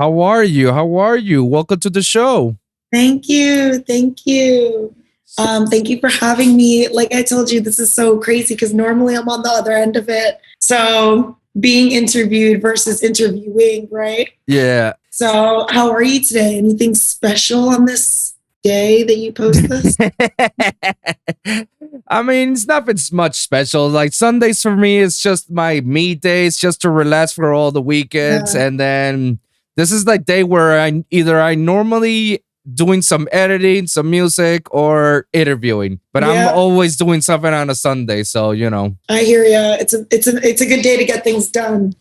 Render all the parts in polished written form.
How are you? How are you? Welcome to the show. Thank you. Thank you. Thank you for having me. Like I told you, this is so crazy because normally I'm on the other end of it. So being interviewed versus interviewing, right? Yeah. So how are you today? Anything special on this day that you post this? I mean, it's nothing much special. Like Sundays for me, it's just my me days, just to relax for all the weekends. Yeah. And then this is like day where I normally doing some editing, some music, or interviewing. But I'm Yeah. always doing something on a Sunday, so I hear you. It's a good day to get things done.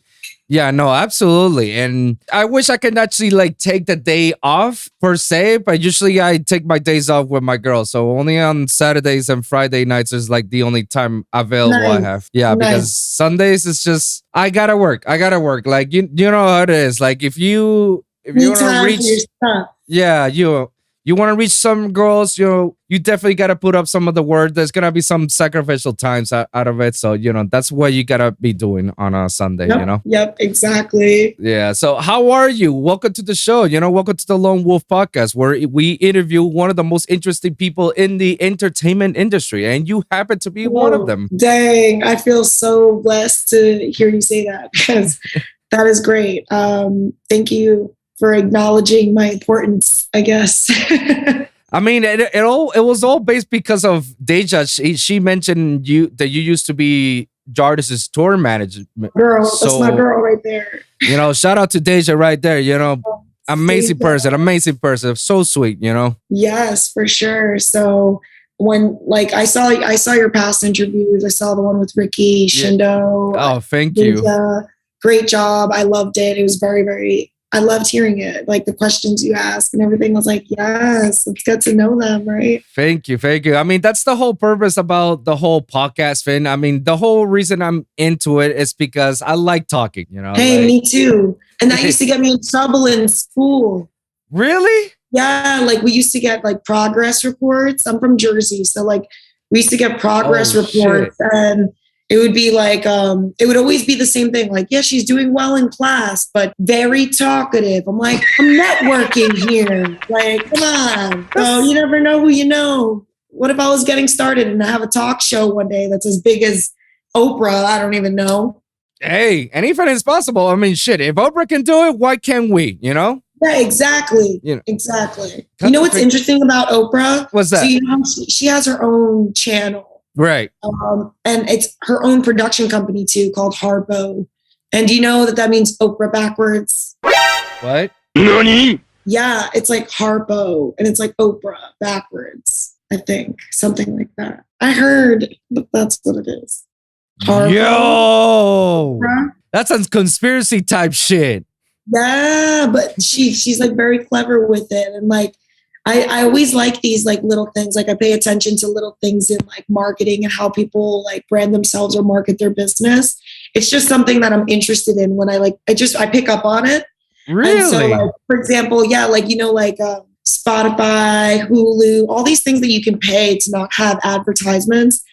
Yeah, no, absolutely. And I wish I could actually like take the day off per se, but usually I take my days off with my girl. So only on Saturdays and Friday nights is like the only time available I have. Yeah, because Sundays is just I gotta work. Like you know how it is. Like if you want to reach you want to reach some girls, you definitely got to put up some of the work. There's going to be some sacrificial times out of it. So, that's what you got to be doing on a Sunday, Yep, exactly. Yeah. So how are you? Welcome to the show. Welcome to the Lone Wolv podcast, where we interview one of the most interesting people in the entertainment industry. And you happen to be one of them. Dang, I feel so blessed to hear you say that because that is great. Thank you for acknowledging my importance, I guess. I mean, it was all based because of Deja. She mentioned that you used to be Yardij's tour manager. Girl, that's my girl right there. Shout out to Deja right there. Amazing person, so sweet. Yes, for sure. So when I saw your past interviews, I saw the one with Ricky Shindo. Oh, thank you. Great job. I loved it. It was very, very. I loved hearing it, like the questions you asked and everything. I was like, yes, let's get to know them, right? Thank you. I mean, that's the whole purpose about the whole podcast thing. I mean, the whole reason I'm into it is because I like talking, Hey, me too. And that used to get me in trouble in school. Really? Yeah, like we used to get like progress reports. I'm from Jersey, so like we used to get progress reports and it would be like, it would always be the same thing. Like, yeah, she's doing well in class, but very talkative. I'm like, I'm networking here. Like, come on. So you never know who you know. What if I was getting started and I have a talk show one day that's as big as Oprah? I don't even know. Hey, anything is possible. I mean, shit, if Oprah can do it, why can't we, Yeah, exactly. Exactly. You know what's interesting about Oprah? What's that? So she has her own channel. Right. And it's her own production company too, called Harpo. And do you know that means Oprah backwards? What? Nani? Yeah, it's like Harpo and it's like Oprah backwards, I think. Something like that. I heard, but that's what it is. Harpo. Yo! Oprah. That's some conspiracy type shit. Yeah, but she's like very clever with it. And like, I always like these like little things. Like I pay attention to little things in like marketing and how people like brand themselves or market their business. It's just something that I'm interested in when I pick up on it. Really? And so like, for example, Spotify, Hulu, all these things that you can pay to not have advertisements.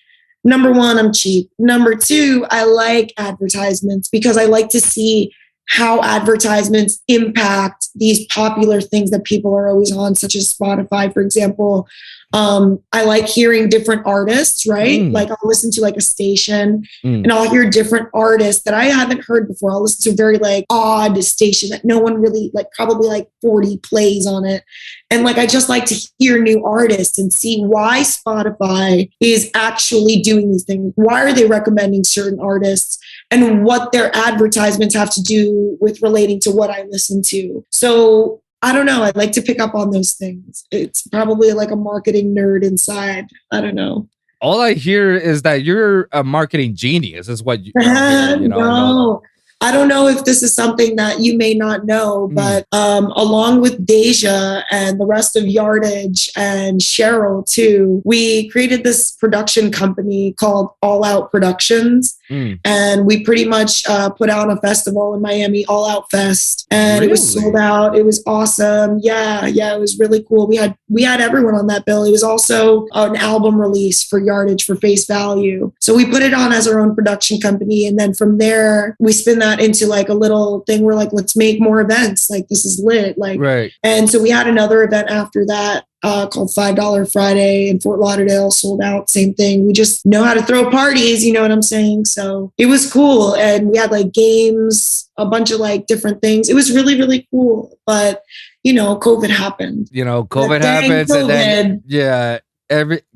Number one, I'm cheap. Number two, I like advertisements because I like to see how advertisements impact these popular things that people are always on, such as Spotify, for example. I like hearing different artists, right? Like I'll listen to like a station and I'll hear different artists that I haven't heard before. I'll listen to a very like odd station that no one really like, probably like 40 plays on it. And like, I just like to hear new artists and see why Spotify is actually doing these things. Why are they recommending certain artists and what their advertisements have to do with relating to what I listen to. So I don't know. I like to pick up on those things. It's probably like a marketing nerd inside. I don't know. All I hear is that you're a marketing genius. Is what No. I don't know if this is something that you may not know, but along with Deja and the rest of Yardij and Cheryl too, we created this production company called All Out Productions. And we pretty much put out a festival in Miami, All Out Fest, and it was sold out. It was awesome. Yeah, it was really cool. We had everyone on that bill. It was also an album release for Yardij for Face Value. So we put it on as our own production company, and then from there we spin that into like a little thing where like, let's make more events. Like, this is lit. Like, right. And so we had another event after that called $5 Friday in Fort Lauderdale, sold out, same thing. We just know how to throw parties, you know what I'm saying? So it was cool. And we had like games, a bunch of like different things. It was really, really cool. But, COVID happened. COVID happens. And then,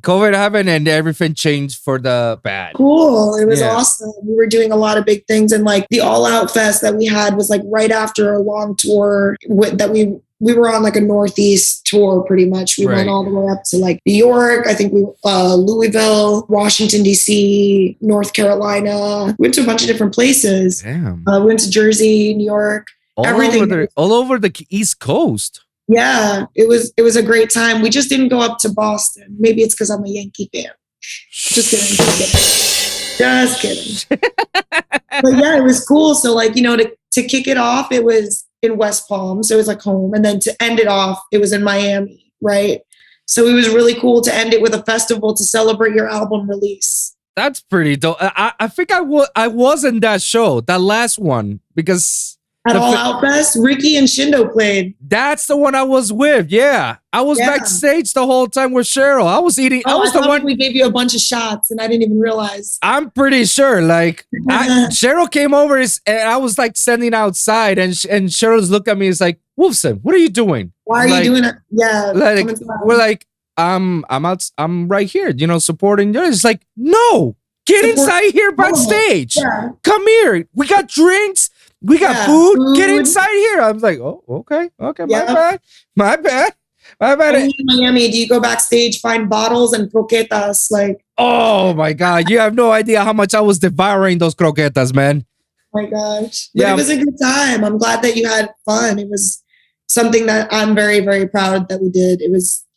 COVID happened and everything changed for the bad. Cool. It was awesome. We were doing a lot of big things. And like the All Out Fest that we had was like right after a long tour that we were on like a Northeast tour pretty much. We went all the way up to like New York. I think Louisville, Washington, D.C., North Carolina. We went to a bunch of different places. Damn. We went to Jersey, New York, everything. All over the East Coast. Yeah, it was a great time. We just didn't go up to Boston. Maybe it's because I'm a Yankee fan. Just kidding. But yeah, it was cool. So like, to kick it off, it was in West Palm. So it was like home. And then to end it off, it was in Miami, right? So it was really cool to end it with a festival to celebrate your album release. That's pretty dope. I think I was in that show, that last one, because... At All Out Fest, Ricky and Shindo played. That's the one I was with. Yeah, I was backstage the whole time with Cheryl. I was eating. I was the one. We gave you a bunch of shots, and I didn't even realize. I'm pretty sure. Like Cheryl came over, and I was like standing outside, and Cheryl's looked at me. Is like, Wolfson, what are you doing? Why are you doing it? Yeah, we're like, I'm out. I'm right here. Supporting you. It's like, no, get inside here backstage. Yeah. Come here. We got drinks. We got food. Get inside here. I was like, oh, okay. My bad. In Miami, do you go backstage, find bottles and croquetas? Like, oh my God, you have no idea how much I was devouring those croquetas, man. Oh my gosh, but it was a good time. I'm glad that you had fun. It was something that I'm very, very proud that we did.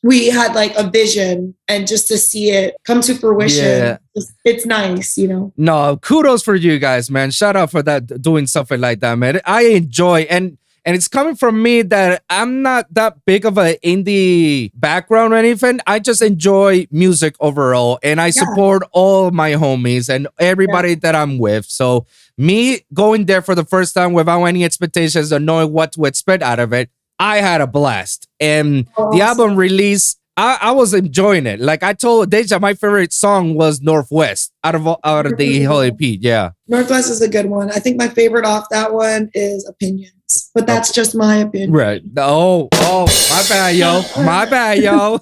We had like a vision, and just to see it come to fruition, it's nice, No, kudos for you guys, man. Shout out for that, doing something like that, man. I enjoy, and it's coming from me that I'm not that big of an indie background or anything. I just enjoy music overall, and I support all my homies and everybody that I'm with. So me going there for the first time without any expectations or knowing what to expect out of it, I had a blast. And the album release, I was enjoying it. Like I told Deja, my favorite song was Northwest out of the whole EP. Yeah. Northwest is a good one. I think my favorite off that one is Opinions, but that's just my opinion. Right. Oh, my bad, yo. My bad, yo.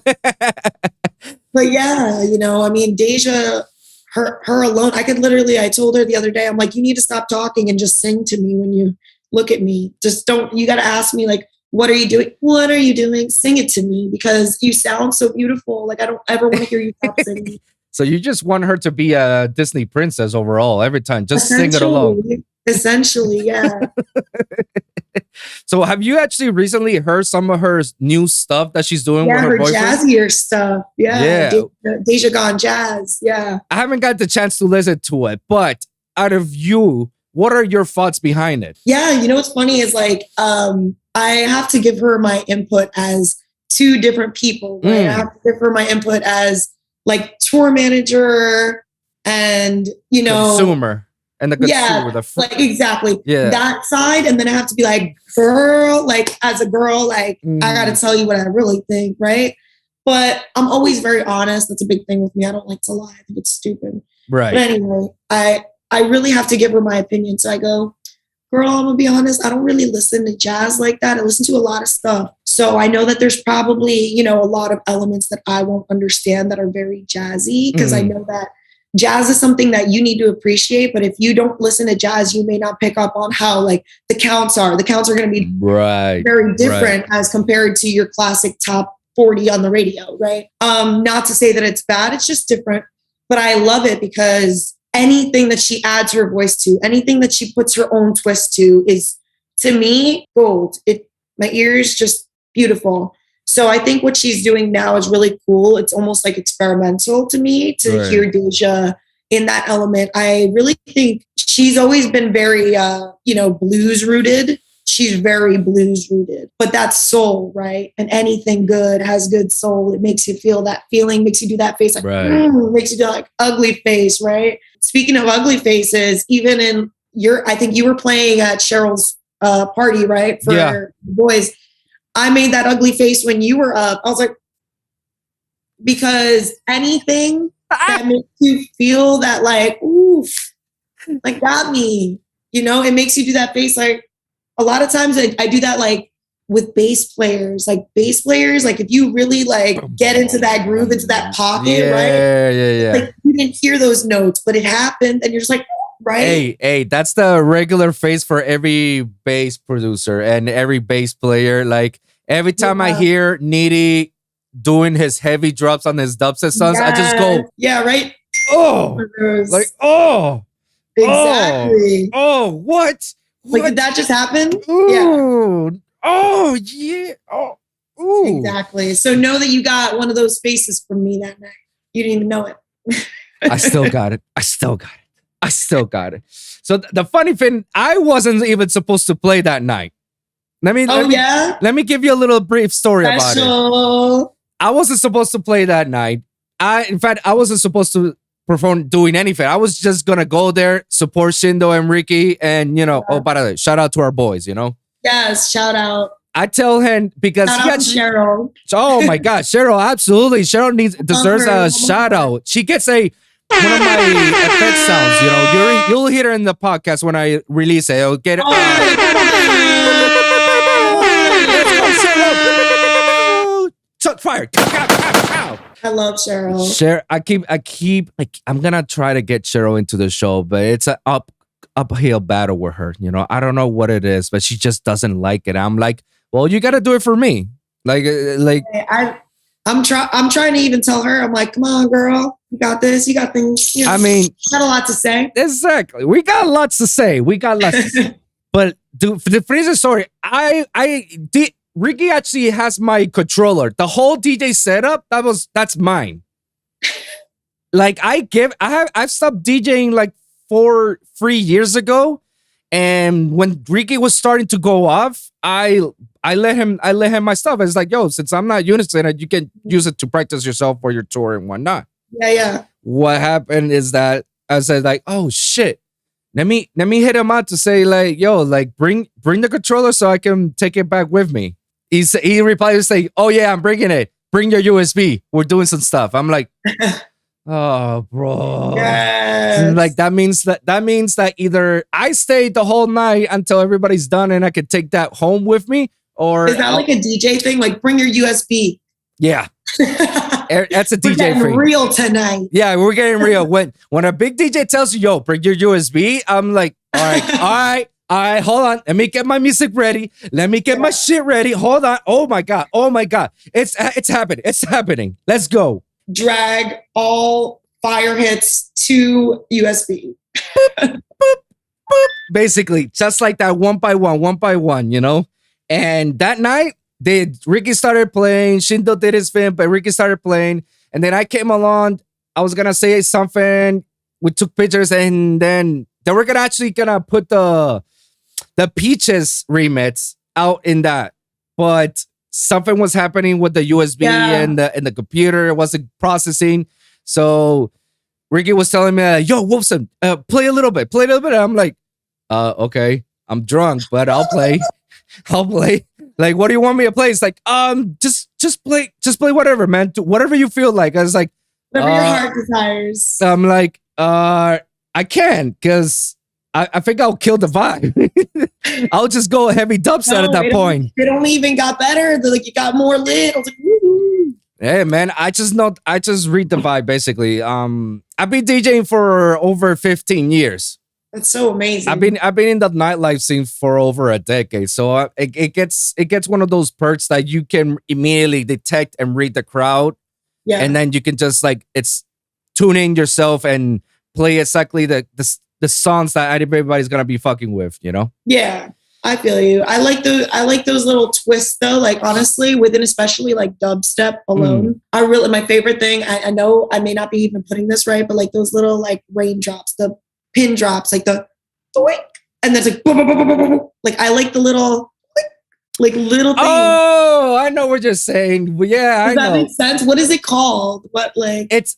But yeah, Deja, her alone, I told her the other day, I'm like, you need to stop talking and just sing to me when you look at me. Just you got to ask me like, what are you doing? What are you doing? Sing it to me because you sound so beautiful. Like I don't ever want to hear you stop singing. So you just want her to be a Disney princess overall every time. Just sing it alone. Essentially, yeah. So have you actually recently heard some of her new stuff that she's doing with her boyfriend? Jazzier stuff. Yeah. Deja Gone Jazz. Yeah. I haven't got the chance to listen to it, but out of you, what are your thoughts behind it? Yeah, what's funny is like, I have to give her my input as two different people. Right? I have to give her my input as like tour manager and, consumer. And the consumer. Like exactly. Yeah. That side. And then I have to be like, girl, like as a girl, like I got to tell you what I really think. Right. But I'm always very honest. That's a big thing with me. I don't like to lie. I think it's stupid. Right. But anyway, I really have to give her my opinion. So I go, girl, I'm gonna be honest, I don't really listen to jazz like that. I listen to a lot of stuff. So I know that there's probably, a lot of elements that I won't understand that are very jazzy because I know that jazz is something that you need to appreciate. But if you don't listen to jazz, you may not pick up on how like the counts are. The counts are going to be very different as compared to your classic top 40 on the radio, right? Not to say that it's bad, it's just different. But I love it because anything that she adds her voice to, anything that she puts her own twist to is, to me, gold. My ears just beautiful. So I think what she's doing now is really cool. It's almost like experimental to me to hear Deja in that element. I really think she's always been very, blues rooted. She's very blues rooted, but that's soul, right? And anything good has good soul. It makes you feel that feeling, makes you do that face, like, makes you do like ugly face, right? Speaking of ugly faces, even in I think you were playing at Cheryl's party, right? For the boys. I made that ugly face when you were up. I was like, because anything that makes you feel that like, oof, like got me, it makes you do that face. Like a lot of times I do that like with bass players, like if you really like get into that groove, into that pocket, right? Yeah. Like you didn't hear those notes, but it happened and you're just like, right? Hey, that's the regular face for every bass producer and every bass player. Like every time I hear Needy doing his heavy drops on his dubstep songs, I just go, yeah, right. Like, exactly. What? Like, did that just happen? Ooh. Yeah. Oh, yeah. Oh, ooh. Exactly. So know that you got one of those faces from me that night. You didn't even know it. I still got it. So the funny thing, I wasn't even supposed to play that night. Let me give you a little brief story about it. I wasn't supposed to play that night. I wasn't supposed to perform doing anything. I was just gonna go there, support Shindo and Ricky, and by the way, shout out to our boys, Yes, shout out. I tell him because shout out to Cheryl. Oh my God, Cheryl, absolutely. Cheryl deserves a shout out. She gets one of my effect sounds, you'll hear her in the podcast when I release it. I'll get it. Fire. I love Cheryl. I'm gonna try to get Cheryl into the show, but it's an uphill battle with her. I don't know what it is, but she just doesn't like it. I'm like, well, you gotta do it for me. I'm trying to even tell her, I'm like, come on, girl, you got this, you got things. I mean, got a lot to say. Exactly. We got lots to say. But dude, for the freezer story, Ricky actually has my controller. The whole DJ setup, that's mine. Like I've stopped DJing like 3 years ago, and when Ricky was starting to go off, I let him my stuff. It's like, yo, since I'm not using it, you can use it to practice yourself for your tour and whatnot. Yeah. What happened is that I said like, oh shit. Let me hit him out to say like, yo, like bring the controller so I can take it back with me. He replied to say, oh yeah, I'm bringing it. Bring your USB. We're doing some stuff. I'm like, oh bro. Yes. Like that means that either I stayed the whole night until everybody's done and I could take that home with me, or is that like a DJ thing? Like bring your USB. Yeah. That's a DJ thing. We're getting real tonight. Yeah, we're getting real. When a big DJ tells you, yo, bring your USB, I'm like, all right, hold on. Let me get my music ready. Let me get my shit ready. Hold on. Oh my God. It's happening. Let's go. Drag all fire hits to USB. Boop, boop. Basically, just like that, one by one, And that night, Ricky started playing. Shindo did his thing, but Ricky started playing. And then I came along. I was gonna say something. We took pictures, and then they were gonna put the Peaches remix out in that. But something was happening with the USB and the computer. It wasn't processing. So Ricky was telling me, yo, Wolfson, play a little bit. And I'm like, okay. I'm drunk, but I'll play. Like, what do you want me to play? It's like, just play whatever, man. Whatever you feel like. I was like, whatever your heart desires. I'm like, I can't, because I think I'll kill the vibe. I'll just go heavy dubstep at that point. It only even got better. Like, you got more lit. I was like, woo. Hey man, I just read the vibe basically. I've been DJing for over 15 years. That's so amazing. I've been in the nightlife scene for over a decade, so it gets one of those perks that you can immediately detect and read the crowd, and then you can just it's tune in yourself and play exactly the songs that everybody's gonna be fucking with, Yeah. I feel you. I like those little twists though. Like honestly, within especially like dubstep alone, my favorite thing. I know I may not be even putting this right, but like those little like raindrops, the pin drops, like the doink, and there's like boom, boom, boom, boom, boom, boom. Like I like the little like little things. Oh, I know what you're saying. Yeah, Does that make sense? What is it called? What like it's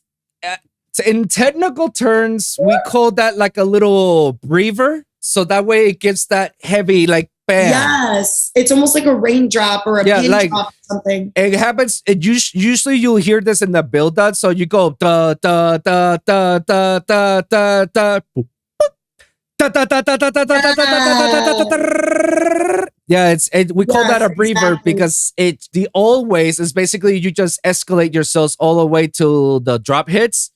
in technical terms, we call that like a little breather. So that way it gives that heavy like bam. Yes, it's almost like a raindrop or a pin like, drop or something. It happens. Usually you'll hear this in the build up. So you go da da da da da da da da. Yeah, we call that a breather because the always is basically you just escalate yourselves all the way to the drop hits.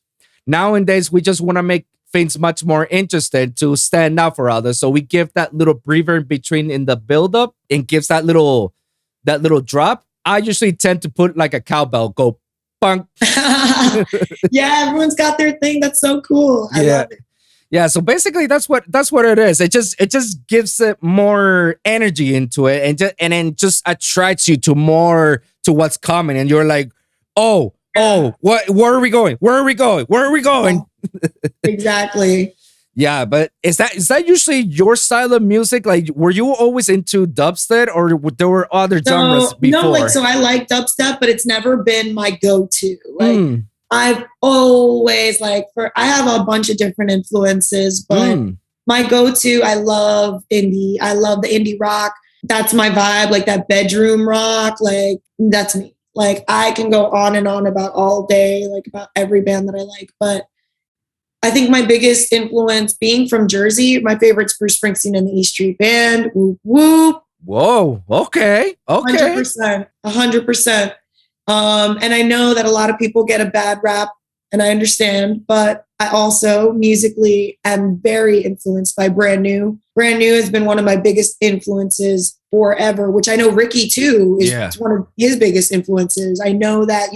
Nowadays, we just want to make things much more interesting to stand out for others. So we give that little breather in between in the build-up and gives that little drop. I usually tend to put like a cowbell, go bunk. Yeah, everyone's got their thing. That's so cool. I love it. Yeah, so basically that's what it is. It just gives it more energy into it and then just attracts you to what's coming. And you're like, oh, where are we going? Where are we going? Exactly. Yeah, but is that usually your style of music? Like, were you always into dubstep, or there were other genres before? No, like so I like dubstep, but it's never been my go-to. Like I've always I have a bunch of different influences, but my go-to, I love indie. I love the indie rock. That's my vibe, like that bedroom rock. Like that's me. Like I can go on and on about all day, like about every band that I like. But I think my biggest influence, being from Jersey, my favorite's Bruce Springsteen and the E Street Band. Whoop, whoop. Whoa. Okay. 100%. 100%. And I know that a lot of people get a bad rap, and I understand, but I also musically am very influenced by Brand New. Brand New has been one of my biggest influences forever, which I know Ricky too is one of his biggest influences. I know that,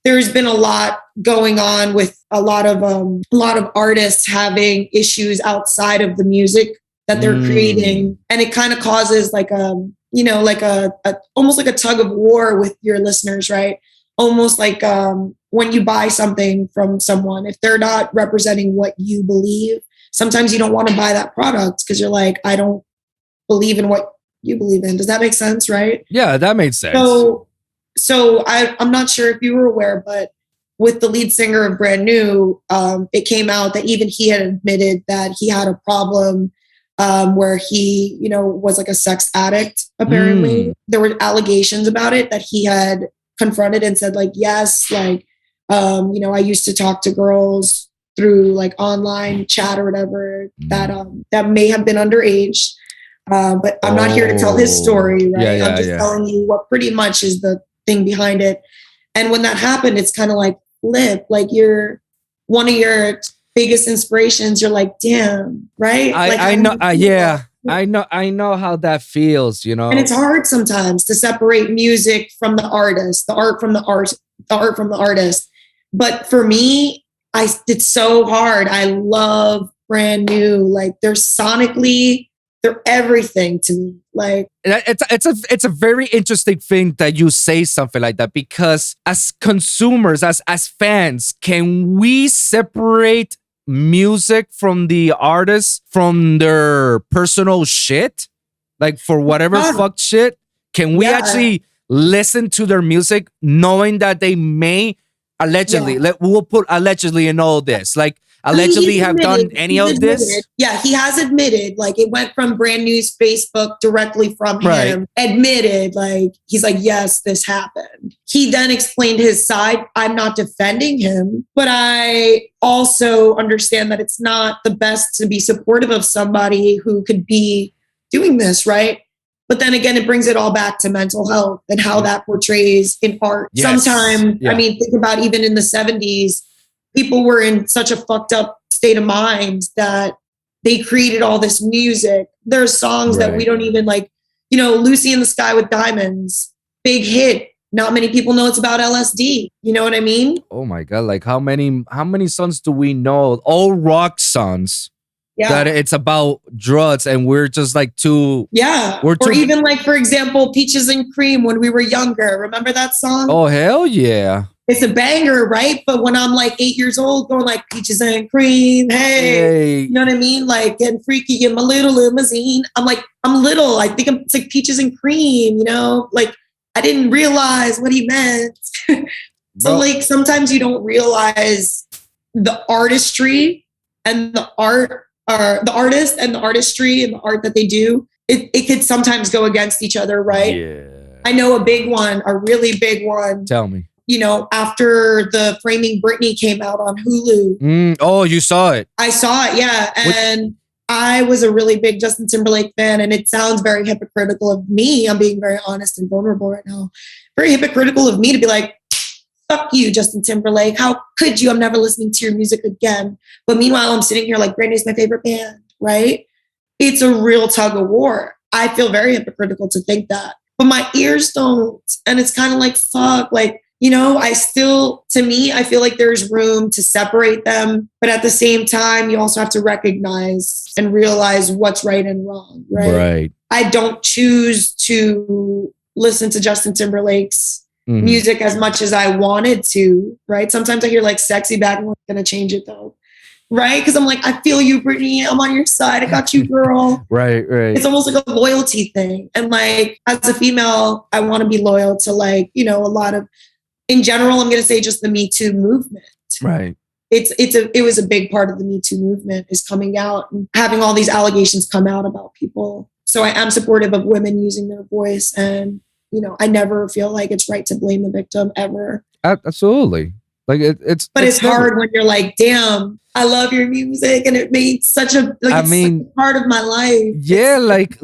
there's been a lot going on with a lot of artists having issues outside of the music that they're creating. And it kind of causes like almost like a tug of war with your listeners, right? Almost like when you buy something from someone, if they're not representing what you believe, sometimes you don't want to buy that product because you're like, I don't believe in what you believe in. Does that make sense, right? Yeah, that makes sense. So I'm not sure if you were aware, but with the lead singer of Brand New, it came out that even he had admitted that he had a problem where he, was like a sex addict. Apparently, there were allegations about it that he had confronted and said, like, yes, like, I used to talk to girls through like online chat or whatever that may have been underage. But I'm not here to tell his story, right? I'm just telling you what pretty much is the thing behind it. And when that happened, it's kind of like flip, like you're one of your biggest inspirations. You're like, damn, right? I know how that feels, And it's hard sometimes to separate music from the artist, the art from the artist. But for me, it's so hard. I love Brand New. Like they're everything to me. Like it's a very interesting thing that you say something like that, because as consumers, as fans, can we separate music from the artist from their personal shit? Like for whatever fucked shit, can we actually listen to their music knowing that they may allegedly, we'll put allegedly in all this, like allegedly have done any of this? Yeah, he has admitted, like it went from Brand New's Facebook directly from him, admitted, like he's like, yes, this happened. He then explained his side. I'm not defending him, but I also understand that it's not the best to be supportive of somebody who could be doing this, right? But then again, it brings it all back to mental health and how that portrays in art. Sometimes, I mean, think about even in the 70s, people were in such a fucked up state of mind that they created all this music. There's songs that we don't even like, Lucy in the Sky with Diamonds, big hit. Not many people know it's about LSD. You know what I mean? Oh my God. Like how many songs do we know? All rock songs that it's about drugs and we're just like too. Yeah. Or even like, for example, Peaches and Cream when we were younger. Remember that song? Oh, hell yeah. It's a banger, right? But when I'm like 8 years old, going like Peaches and Cream, hey, you know what I mean? Like getting freaky in my little limousine. I'm like, I'm little. I think it's like Peaches and Cream, you know? Like I didn't realize what he meant. So like sometimes you don't realize the artistry and the art, or the artist and the artistry and the art that they do. It could sometimes go against each other, right? Yeah. I know a big one, a really big one. Tell me. You know, after the Framing Britney came out on Hulu. Oh, you saw it. I saw it, yeah. And I was a really big Justin Timberlake fan, and it sounds very hypocritical of me. I'm being very honest and vulnerable right now. Very hypocritical of me to be like, fuck you, Justin Timberlake. How could you? I'm never listening to your music again. But meanwhile, I'm sitting here like, Britney's my favorite band, right? It's a real tug of war. I feel very hypocritical to think that. But my ears don't. And it's kind of like, fuck, like, you know, to me, I feel like there's room to separate them. But at the same time, you also have to recognize and realize what's right and wrong, right? Right. I don't choose to listen to Justin Timberlake's music as much as I wanted to, right? Sometimes I hear like Sexy Back, I'm going to change it though, right? Because I'm like, I feel you, Britney. I'm on your side. I got you, girl. Right. It's almost like a loyalty thing. And like, as a female, I want to be loyal to like, you know, a lot of, in general, I'm going to say just the Me Too movement. Right. It was a big part of the Me Too movement is coming out and having all these allegations come out about people. So I am supportive of women using their voice, and you know, I never feel like it's right to blame the victim ever. Absolutely. Like it's hard when you're like, damn, I love your music and it made such a such a part of my life. Yeah, like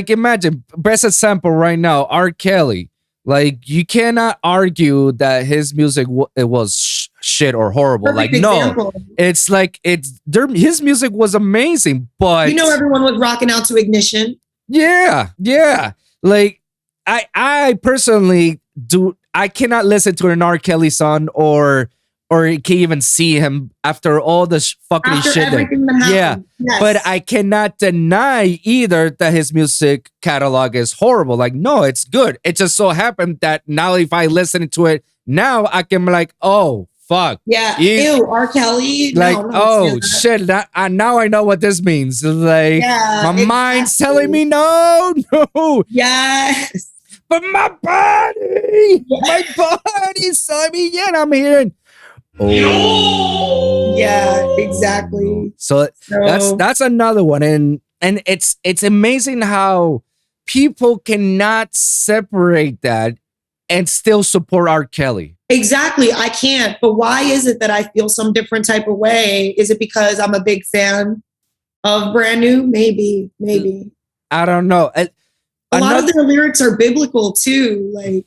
imagine best example right now, R. Kelly. Like you cannot argue that his music it was shit or horrible. Perfect like example. No, it's like his music was amazing, but you know, everyone was rocking out to Ignition. Yeah. Like I personally I cannot listen to an R. Kelly song or can even see him after all this fucking shit. Yes. But I cannot deny either that his music catalog is horrible. Like, no, it's good. It just so happened that now if I listen to it now, I can be like, oh, fuck. Yeah. Ew, R. Kelly. Like, no, shit. Now I know what this means. Like, my mind's telling me no. Yes. But my body's telling me, yeah, I'm hearing. Oh. Yeah, exactly. So that's another one. And it's amazing how people cannot separate that and still support R. Kelly. Exactly. I can't. But why is it that I feel some different type of way? Is it because I'm a big fan of Brand New? Maybe. I don't know. A lot of their lyrics are biblical too. Like,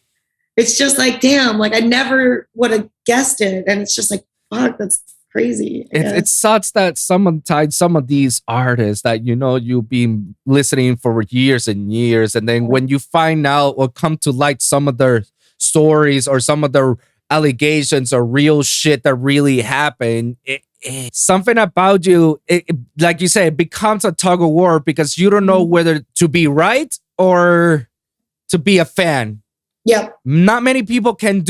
it's just like, damn, like I never would have guessed it. And it's just like, fuck, that's crazy. It sucks that someone tied some of these artists that, you know, you've been listening for years and years. And then when you find out or come to light some of their stories or some of their allegations or real shit that really happened, something about you, like you say, it becomes a tug of war because you don't know whether to be right or to be a fan. Yep. Not many people can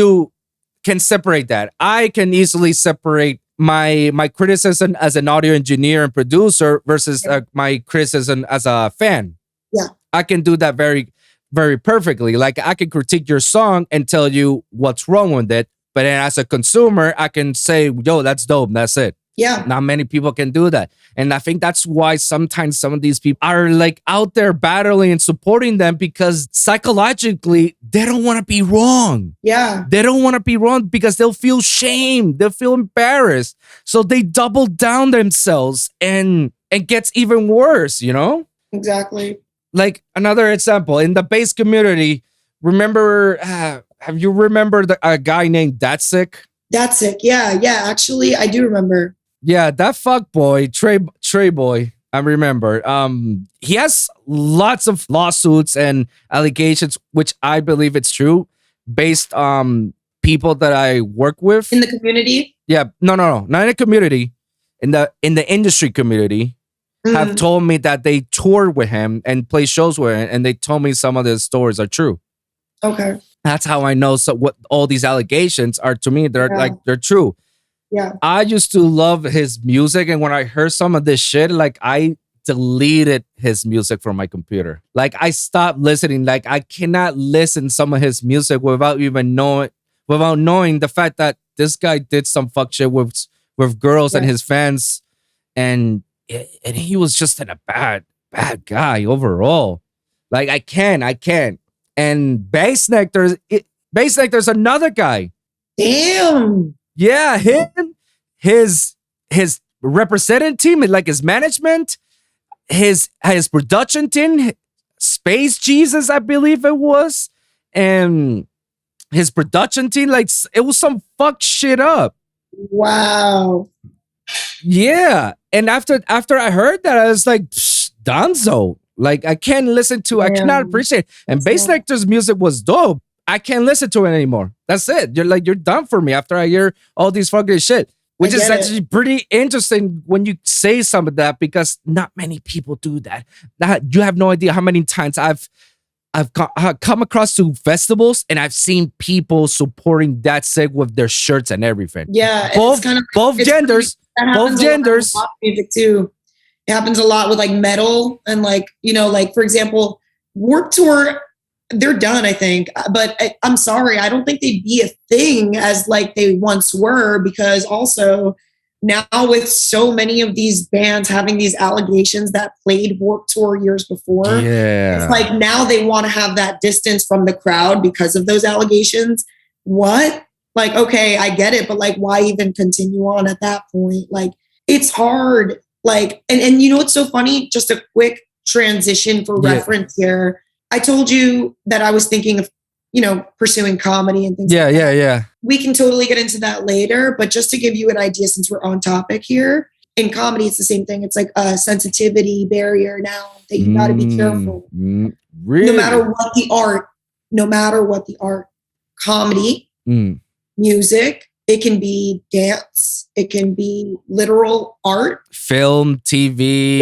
separate that. I can easily separate my criticism as an audio engineer and producer versus my criticism as a fan. Yeah. I can do that very, very perfectly. Like I can critique your song and tell you what's wrong with it. But then as a consumer, I can say, yo, that's dope. That's it. Yeah. Not many people can do that. And I think that's why sometimes some of these people are like out there battling and supporting them because psychologically, they don't want to be wrong. Yeah. They don't want to be wrong because they'll feel shame. They'll feel embarrassed. So they double down themselves and it gets even worse, you know? Exactly. Like another example, in the bass community, remember, have you remembered a guy named Datsik? Datsik, yeah. Actually, I do remember. Yeah, that fuck boy, Trey boy, I remember. He has lots of lawsuits and allegations, which I believe it's true, based on people that I work with. In the community? Yeah, no, not in the community. in the industry community have told me that they toured with him and play shows with him, and they told me some of the stories are true. Okay. That's how I know. So what all these allegations are to me, they're true. Yeah. I used to love his music, and when I heard some of this shit, like I deleted his music from my computer. Like I stopped listening. Like I cannot listen some of his music without knowing the fact that this guy did some fuck shit with girls and his fans, and he was just a bad guy overall. Like I can't. And Bass Nectar's another guy. Damn. Yeah, his representing team, like his management, his production team, Space Jesus, I believe it was, and his production team, like it was some fuck shit up. Wow. Yeah, and after I heard that, I was like, Donzo. Like I can't listen to, I cannot appreciate. And Bass Nectar's music was dope. I can't listen to it anymore. That's it. You're done for me after I hear all these fucking shit. Which is actually pretty interesting when you say some of that, because not many people do that. You have no idea how many times I've come across to festivals and I've seen people supporting that seg with their shirts and everything. Yeah, both genders. Both genders. Music too. It happens a lot with like metal and like, like for example, Warped Tour. They're done, I think. But I'm sorry, I don't think they'd be a thing as like they once were, because also now with so many of these bands having these allegations that played Warped Tour years before, it's like now they want to have that distance from the crowd because of those allegations. What? Like, okay, I get it, but like, why even continue on at that point? Like, it's hard. Like, and what's so funny? Just a quick transition for reference here. I told you that I was thinking of, pursuing comedy and things like that. Yeah. We can totally get into that later, but just to give you an idea, since we're on topic here, in comedy, it's the same thing. It's like a sensitivity barrier now that you got to be careful. Really? No matter what the art, comedy, music, it can be dance, it can be literal art, film, TV,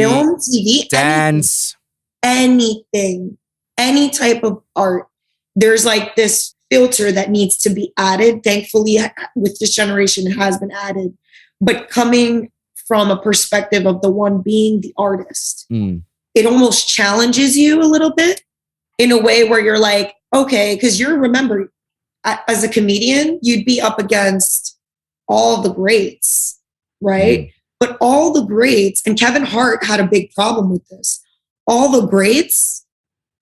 dance, anything. Any type of art, there's like this filter that needs to be added. Thankfully, with this generation, it has been added. But coming from a perspective of the one being the artist, it almost challenges you a little bit in a way where you're like, okay, because remember, as a comedian, you'd be up against all the greats, right? But all the greats, and Kevin Hart had a big problem with this, all the greats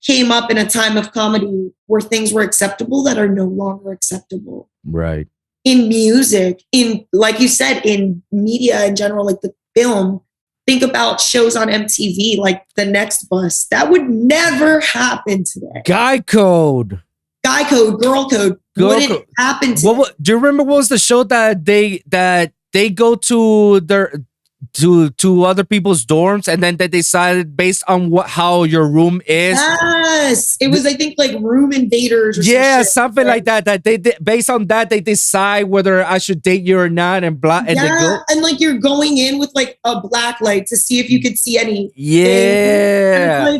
came up in a time of comedy where things were acceptable that are no longer acceptable. Right. In music, like you said, in media in general, like the film, think about shows on MTV, like The Next Bus. That would never happen today. Guy Code, Girl Code wouldn't happen today. Do you remember what was the show that they go to their to other people's dorms, and then they decided based on how your room is? Yes, it was I think like Room Invaders. Or something like that. That they based on that they decide whether I should date you or not, and blah. And and like you're going in with like a black light to see if you could see any. Yeah.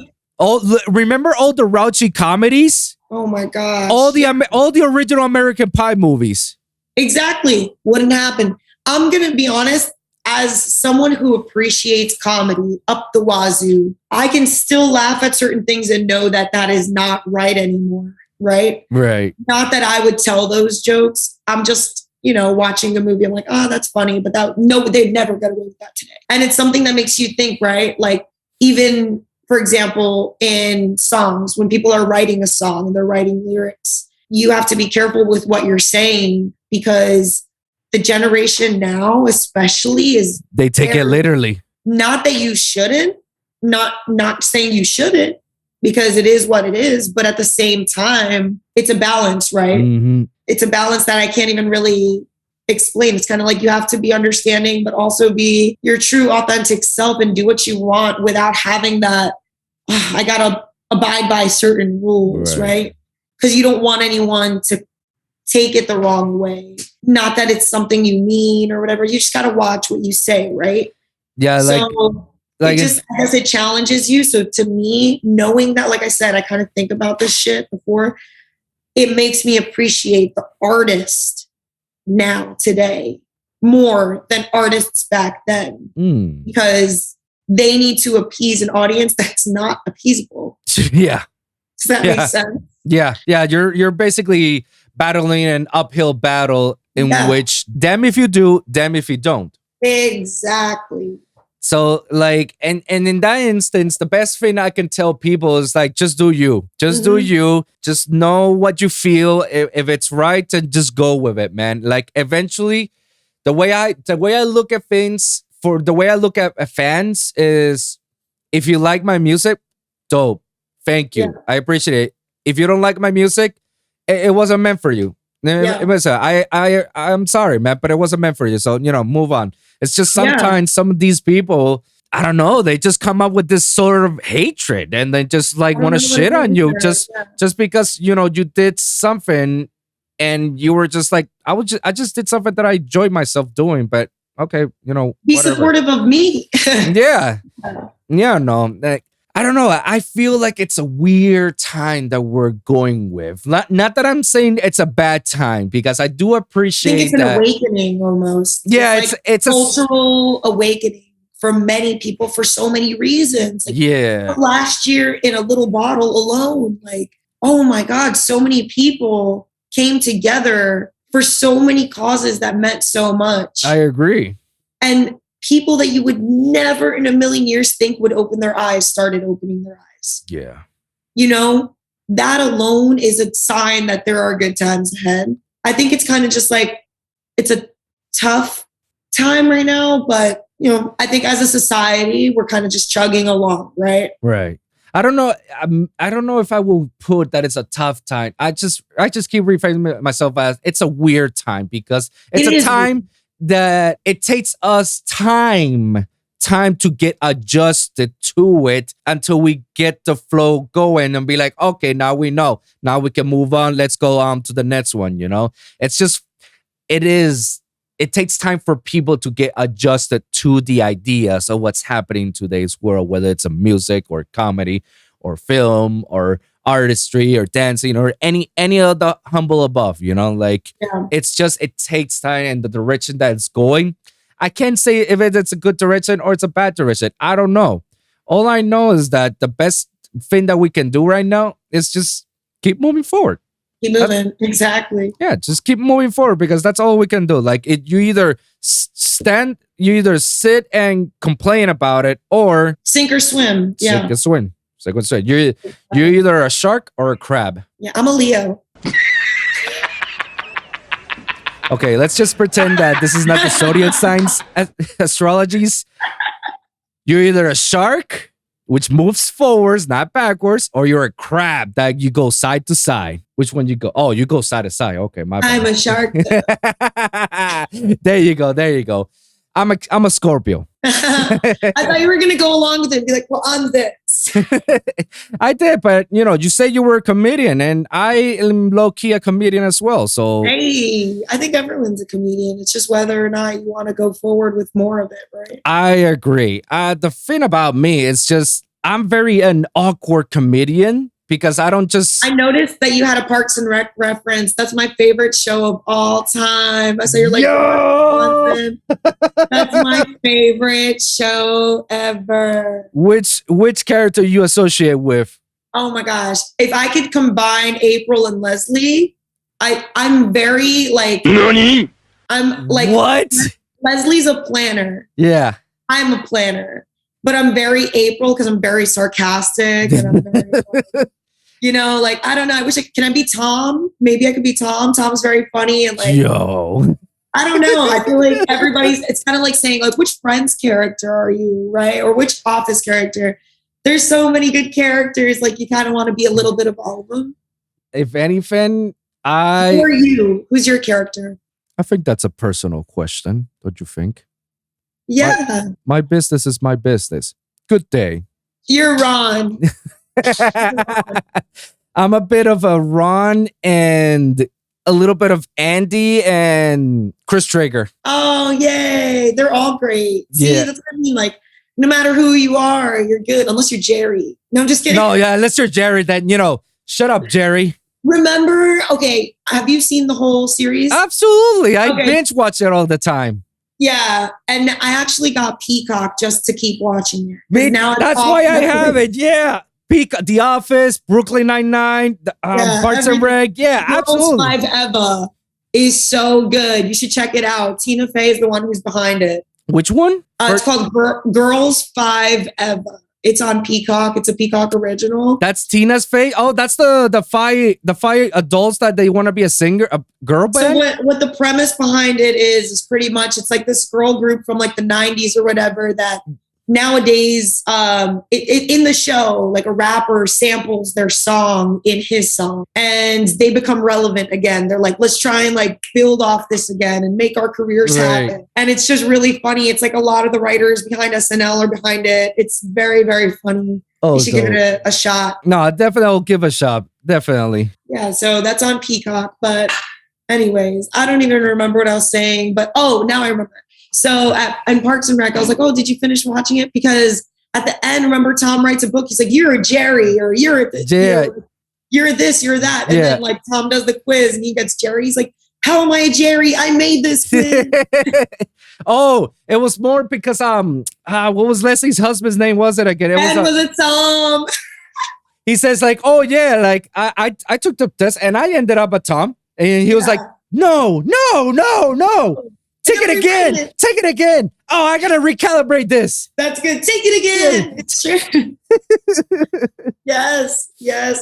Remember all the Raunchy comedies? Oh my gosh! All the original American Pie movies. Exactly. Wouldn't happen. I'm gonna be honest. As someone who appreciates comedy up the wazoo, I can still laugh at certain things and know that that is not right anymore, right? Right. Not that I would tell those jokes. I'm just, watching a movie. I'm like, oh, that's funny. But they'd never get away with that today. And it's something that makes you think, right? Like even, for example, in songs, when people are writing a song and they're writing lyrics, you have to be careful with what you're saying, because the generation now, especially, they take it literally. Not that you shouldn't, not saying you shouldn't, because it is what it is. But at the same time, it's a balance, right? Mm-hmm. It's a balance that I can't even really explain. It's kind of like you have to be understanding, but also be your true, authentic self and do what you want without having that, I got to abide by certain rules, right? Because you don't want anyone to take it the wrong way. Not that it's something you mean or whatever. You just got to watch what you say, right? Yeah, So like it just, I guess it challenges you. So to me, knowing that, like I said, I kind of think about this shit before, it makes me appreciate the artist now, today, more than artists back then. Because they need to appease an audience that's not appeasable. Yeah. Does that make sense? Yeah. You're basically battling an uphill battle in which damn if you do, damn if you don't. Exactly. So like, and in that instance, the best thing I can tell people is like, just do you. Just do you. Just know what you feel. If it's right, then just go with it, man. Like eventually, the way I look at things, for the way I look at fans is, if you like my music, dope. Thank you. Yeah. I appreciate it. If you don't like my music, it wasn't meant for you. Yeah. It was, I'm sorry, man, but it wasn't meant for you. So, move on. It's just sometimes some of these people, I don't know, they just come up with this sort of hatred and they just like want to shit on you just because, you did something and you were just like, I just did something that I enjoyed myself doing, but okay, be whatever. Supportive of me. Yeah. No. Like, I don't know. I feel like it's a weird time that we're going with. Not that I'm saying it's a bad time, because I do appreciate I think it's an awakening almost. Yeah, it's a cultural awakening for many people for so many reasons. Like, last year in a little bottle alone, like, oh my God, so many people came together for so many causes that meant so much. I agree. And people that you would never in a million years think would open their eyes started opening their eyes. Yeah. That alone is a sign that there are good times ahead. I think it's kind of just like, it's a tough time right now, but I think as a society, we're kind of just chugging along, right? Right. I don't know. I don't know if I will put that it's a tough time. I just keep rephrasing myself as it's a weird time, because it's a time that it takes us time to get adjusted to it until we get the flow going and be like, okay, now we know. Now we can move on. Let's go on to the next one, It's just, it takes time for people to get adjusted to the ideas of what's happening in today's world, whether it's a music or comedy or film or artistry or dancing or any of the humble above, It's just, it takes time, and the direction that it's going, I can't say if it's a good direction or it's a bad direction. I don't know. All I know is that the best thing that we can do right now is just keep moving forward. Keep moving. Exactly. Yeah, just keep moving forward, because that's all we can do. Like, you either sit and complain about it, or sink or swim. Yeah. Sink or swim. You're either a shark or a crab. Yeah, I'm a Leo. Okay, let's just pretend that this is not the zodiac signs astrologies. You're either a shark, which moves forwards, not backwards, or you're a crab that you go side to side. Which one you go? Oh, you go side to side. Okay, my bad. I'm a shark. There you go. I'm a Scorpio. I thought you were going to go along with it and be like, well, I'm this. I did, but you say you were a comedian, and I am low-key a comedian as well. So hey, I think everyone's a comedian. It's just whether or not you want to go forward with more of it, right? I agree. The thing about me is just, I'm very an awkward comedian, because I don't just... I noticed that you had a Parks and Rec reference. That's my favorite show of all time. So you're like, yo! That's my favorite show ever. Which character you associate with? Oh my gosh. If I could combine April and Leslie, I'm very like... Nani? I'm like... What? Leslie's a planner. Yeah. I'm a planner. But I'm very April because I'm very sarcastic. And I'm very, I don't know. Can I be Tom? Maybe I could be Tom. Tom's very funny. And like, yo, I don't know. I feel like it's kind of like saying, like, which Friends character are you, right? Or which Office character? There's so many good characters. Like, you kind of want to be a little bit of all of them. If anything, Who are you? Who's your character? I think that's a personal question. Don't you think? Yeah. My business is my business. Good day. You're Ron. I'm a bit of a Ron and a little bit of Andy and Chris Traeger. Oh, yay. They're all great. See, Yeah. that's what I mean. Like, no matter who you are, you're good, unless you're Jerry. No, I'm just kidding. No, yeah, unless you're Jerry, then, shut up, Jerry. Remember, okay, have you seen the whole series? Absolutely. I binge watch it all the time. Yeah, and I actually got Peacock just to keep watching it. That's why I have it. Yeah, The Office, Brooklyn Nine-Nine, Parks and Rec. Yeah, absolutely. 5 Eva is so good. You should check it out. Tina Fey is the one who's behind it. Which one? It's called Girls 5 Eva. It's on Peacock. It's a Peacock original. That's Tina's Fey. Oh, that's the five adults that they want to be a girl band. So what the premise behind it is pretty much it's like this girl group from like the 90s or whatever that nowadays in the show, like a rapper samples their song in his song and they become relevant again. They're like, let's try and like build off this again and make our careers happen. And it's just really funny. It's like a lot of the writers behind SNL are behind it. It's very, very funny. You should give it a shot. No, definitely I'll give a shot. Definitely. Yeah, so that's on Peacock. But anyways, I don't even remember what I was saying. But now I remember. So in Parks and Rec, I was like, oh, did you finish watching it? Because at the end, remember, Tom writes a book. He's like, you're a Jerry, or you're this, you're that. And then like Tom does the quiz and he gets Jerry. He's like, how am I a Jerry? I made this quiz. Oh, it was more because what was Leslie's husband's name? Was it again? Was it Tom? He says like, oh yeah, like I took the test and I ended up a Tom. And he was like, no. Take it again. Oh, I gotta recalibrate this. That's good. Take it again. It's true. Yes,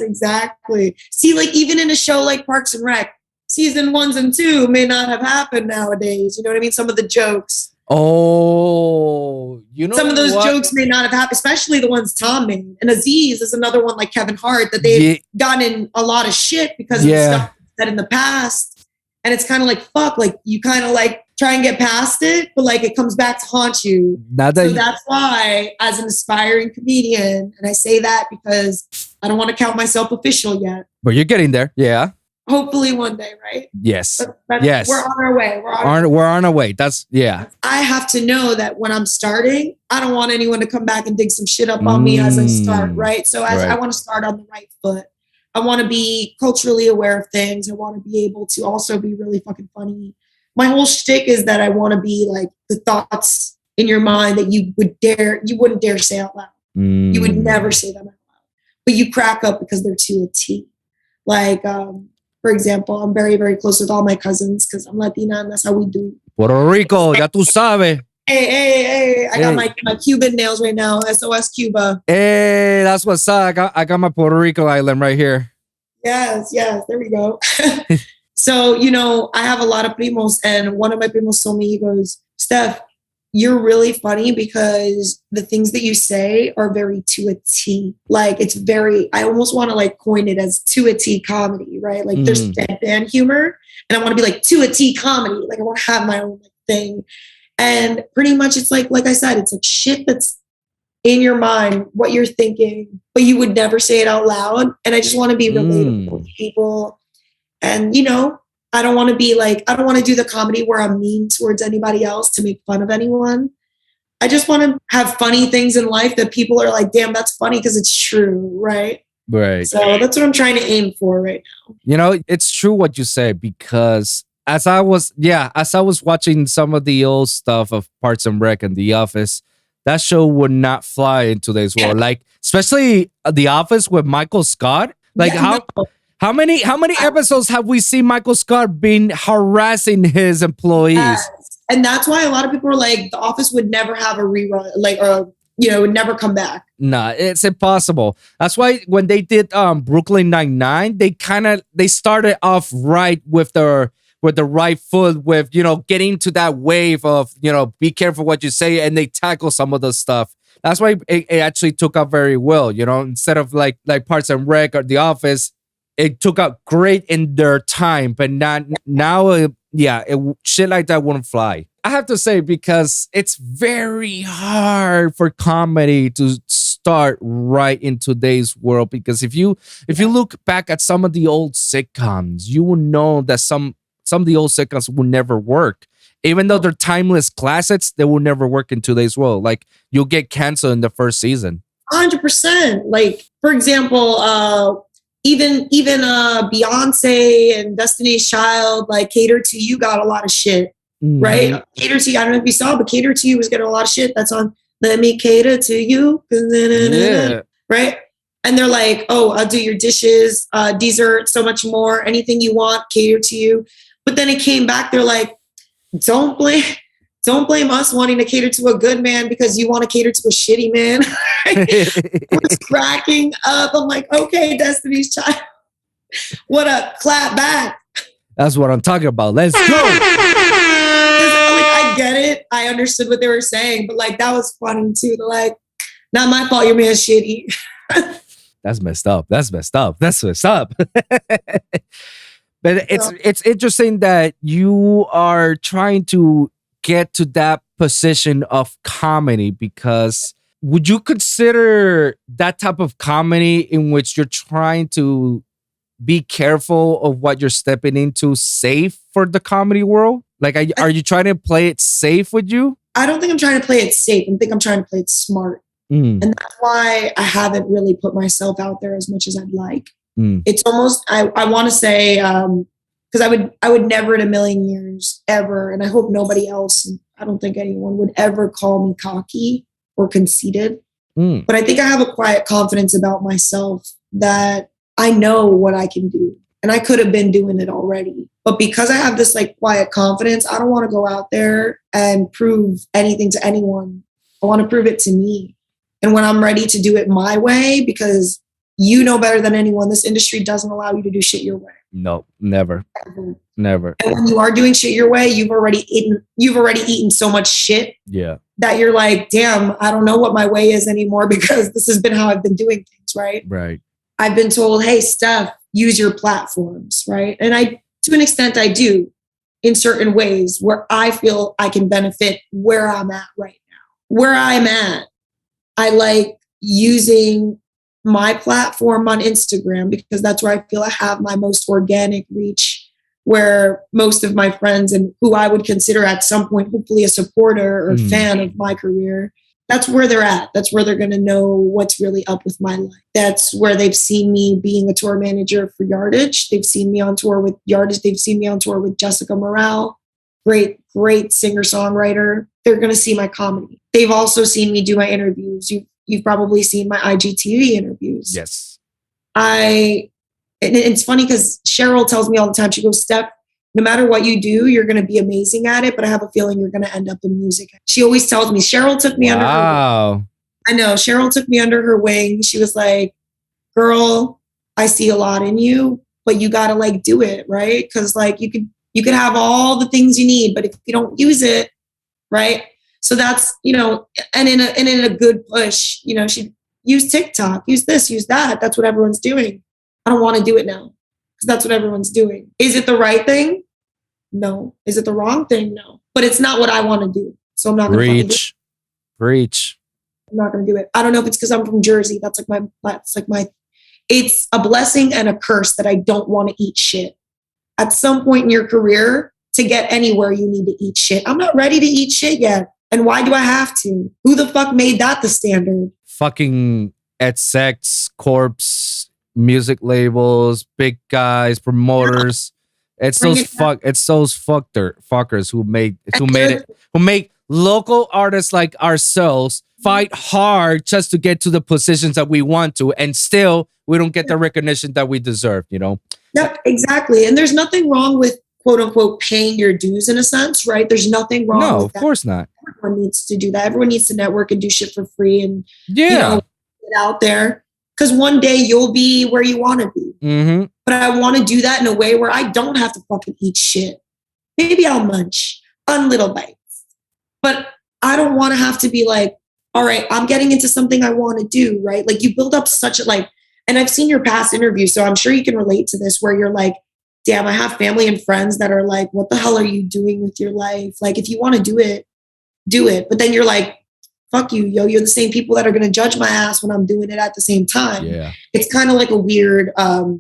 exactly. See, like even in a show like Parks and Rec, season 1 and 2 may not have happened nowadays. You know what I mean? Some of the jokes. Oh, some of those jokes may not have happened, especially the ones Tom made. And Aziz is another one like Kevin Hart that they've gotten in a lot of shit because of stuff said in the past. And it's kind of like, fuck, like you kind of like try and get past it, but like it comes back to haunt you. So that's why, as an aspiring comedian, and I say that because I don't want to count myself official yet. But you're getting there. Yeah. Hopefully one day, right? Yes. Yes. We're on our way. We're on our way. That's, yeah. I have to know that when I'm starting, I don't want anyone to come back and dig some shit up on me as I start, right? So I want to start on the right foot. I want to be culturally aware of things. I want to be able to also be really fucking funny. My whole shtick is that I want to be like the thoughts in your mind that you wouldn't dare say out loud. You would never say them out loud, but you crack up because they're to a T. Like, for example, I'm very, very close with all my cousins because I'm Latina and that's how we do. Puerto Rico, ya tú sabes. Hey. I got my Cuban nails right now. SOS Cuba. Hey, that's what's up. I got my Puerto Rico island right here. Yes. There we go. So, I have a lot of primos and one of my primos told me, he goes, Steph, you're really funny because the things that you say are very to a T. Like it's very, I almost want to like coin it as to a T comedy, right? Like there's deadpan humor and I want to be like to a T comedy. Like I want to have my own thing. And pretty much it's like I said, it's like shit that's in your mind, what you're thinking, but you would never say it out loud. And I just want to be relatable to people. And, I don't want to be like, I don't want to do the comedy where I'm mean towards anybody else to make fun of anyone. I just want to have funny things in life that people are like, damn, that's funny because it's true, right? Right. So that's what I'm trying to aim for right now. It's true what you say because as I was watching some of the old stuff of Parks and Rec and The Office, that show would not fly in today's world. Like, especially The Office with Michael Scott. Like How many episodes have we seen Michael Scott been harassing his employees? And that's why a lot of people are like, The Office would never have a rerun, it would never come back. Nah, it's impossible. That's why when they did Brooklyn Nine-Nine, they started off right with the right foot with, getting to that wave of, be careful what you say, and they tackle some of the stuff. That's why it actually took up very well, instead of like Parks and Rec or The Office. It took out great in their time, but not now. Shit like that wouldn't fly. I have to say because it's very hard for comedy to start right in today's world, because if you look back at some of the old sitcoms, you will know that some of the old sitcoms will never work. Even though they're timeless classics, they will never work in today's world. Like, you'll get canceled in the first season. 100%. Like, for example, even Beyonce and Destiny's Child, like Cater to You got a lot of shit, right? Cater to You, I don't know if you saw, but Cater to You was getting a lot of shit. That's on Let Me Cater to You. Yeah. Right? And they're like, oh, I'll do your dishes, dessert, so much more, anything you want, cater to you. But then it came back, they're like, don't blame us wanting to cater to a good man because you want to cater to a shitty man. I was cracking up. I'm like, okay, Destiny's Child. What a clap back. That's what I'm talking about. Let's go. Like, I get it. I understood what they were saying, but like, that was funny too. They're like, not my fault, your man's shitty. That's messed up. That's messed up. That's messed up. But it's interesting that you are trying to get to that position of comedy, because would you consider that type of comedy in which you're trying to be careful of what you're stepping into safe for the comedy world? Like, are you trying to play it safe with you? I don't think I'm trying to play it safe. I think I'm trying to play it smart. And that's why I haven't really put myself out there as much as I'd like. It's almost, I want to say, because I would never in a million years ever, and I hope nobody else, and I don't think anyone would ever call me cocky or conceited. But I think I have a quiet confidence about myself that I know what I can do. And I could have been doing it already. But because I have this like quiet confidence, I don't want to go out there and prove anything to anyone. I want to prove it to me. And when I'm ready to do it my way, because you know better than anyone, this industry doesn't allow you to do shit your way. No, never. Never. And when you are doing shit your way, you've already eaten so much shit. Yeah. That you're like, damn, I don't know what my way is anymore, because this has been how I've been doing things, right? Right. I've been told, hey, Steph, use your platforms, right? And I, to an extent, I do in certain ways where I feel I can benefit where I'm at right now. Where I'm at, I like using my platform on Instagram because that's where I feel I have my most organic reach, where most of my friends and who I would consider at some point, hopefully a supporter or fan of my career, that's where they're at. That's where they're going to know what's really up with my life. That's where they've seen me being a tour manager for Yardij. They've seen me on tour with Yardij. They've seen me on tour with Jessica Morale. Great singer-songwriter. They're going to see my comedy. They've also seen me do my interviews. You've probably seen my IGTV interviews. Yes. And it's funny because Cheryl tells me all the time, she goes, Steph, no matter what you do, you're going to be amazing at it, but I have a feeling you're going to end up in music. She always tells me, Cheryl took me under her wing. I know, Cheryl took me under her wing. She was like, girl, I see a lot in you, but you got to like do it, right? Because like you could have all the things you need, but if you don't use it, right? So that's, and in a good push, she use TikTok, use this, use that. That's what everyone's doing. I don't want to do it now because that's what everyone's doing. Is it the right thing? No. Is it the wrong thing? No. But it's not what I want to do. So I'm not going to do it. Preach. I'm not going to do it. I don't know if it's because I'm from Jersey. It's a blessing and a curse that I don't want to eat shit. At some point in your career, to get anywhere, you need to eat shit. I'm not ready to eat shit yet. And why do I have to? Who the fuck made that the standard? Fucking Sex, Corpse, music labels, big guys, promoters. Yeah. It's those fuckers who make local artists like ourselves fight hard just to get to the positions that we want to, and still we don't get the recognition that we deserve, Yep, exactly. And there's nothing wrong with quote unquote paying your dues in a sense, right? There's nothing wrong with that. No, of course not. Everyone needs to do that. Everyone needs to network and do shit for free and get out there. Because one day you'll be where you want to be. Mm-hmm. But I want to do that in a way where I don't have to fucking eat shit. Maybe I'll munch on little bites. But I don't want to have to be like, all right, I'm getting into something I want to do, right? Like you build up and I've seen your past interviews, so I'm sure you can relate to this, where you're like, damn, I have family and friends that are like, what the hell are you doing with your life? Like, if you want to do it, do it. But then you're like, fuck you, yo. You're the same people that are going to judge my ass when I'm doing it at the same time. Yeah. It's kind of like a weird, I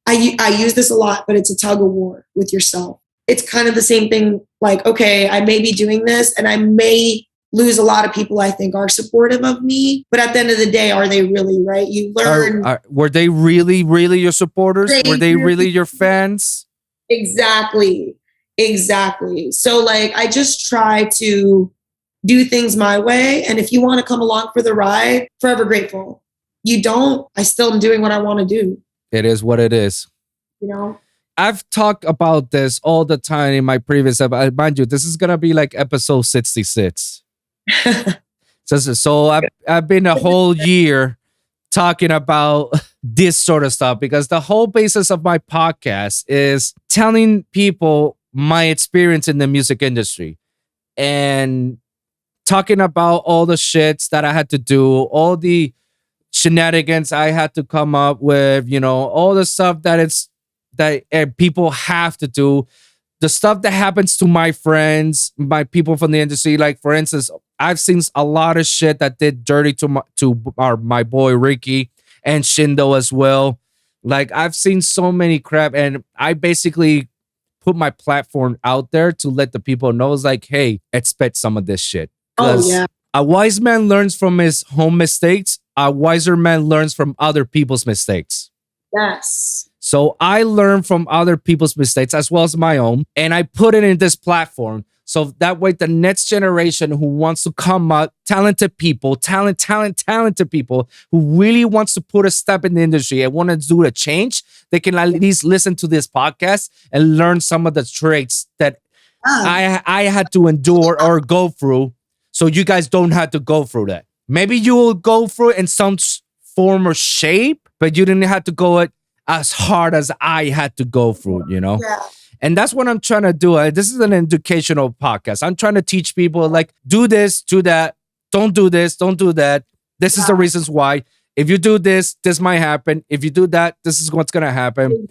use this a lot, but it's a tug of war with yourself. It's kind of the same thing. Like, okay, I may be doing this and I may lose a lot of people I think are supportive of me. But at the end of the day, are they really, right? You learn. Were they really, really your supporters? Were they really your fans? Exactly. So like, I just try to do things my way. And if you want to come along for the ride, forever grateful. You don't, I still am doing what I want to do. It is what it is. You know? I've talked about this all the time in my previous episode. Mind you, this is going to be like episode 66. So I've been a whole year talking about this sort of stuff because the whole basis of my podcast is telling people my experience in the music industry and talking about all the shits that I had to do, all the shenanigans I had to come up with, you know, all the stuff that people have to do, the stuff that happens to my friends, my people from the industry. Like, for instance, I've seen a lot of shit that did dirty to my boy Ricky and Shindo as well. Like, I've seen so many crap, and I basically put my platform out there to let the people know, it's like, hey, expect some of this shit. Oh, yeah. A wise man learns from his own mistakes. A wiser man learns from other people's mistakes. Yes. So I learn from other people's mistakes as well as my own, and I put it in this platform. So that way the next generation who wants to come up, talented people who really wants to put a step in the industry and want to do a change, they can at least listen to this podcast and learn some of the traits that I had to endure or go through. So you guys don't have to go through that. Maybe you will go through it in some form or shape, but you didn't have to go it as hard as I had to go through, you know? Yeah. And that's what I'm trying to do. This is an educational podcast. I'm trying to teach people, like, do this, do that. Don't do this, don't do that. This is the reasons why. If you do this, this might happen. If you do that, this is what's going to happen.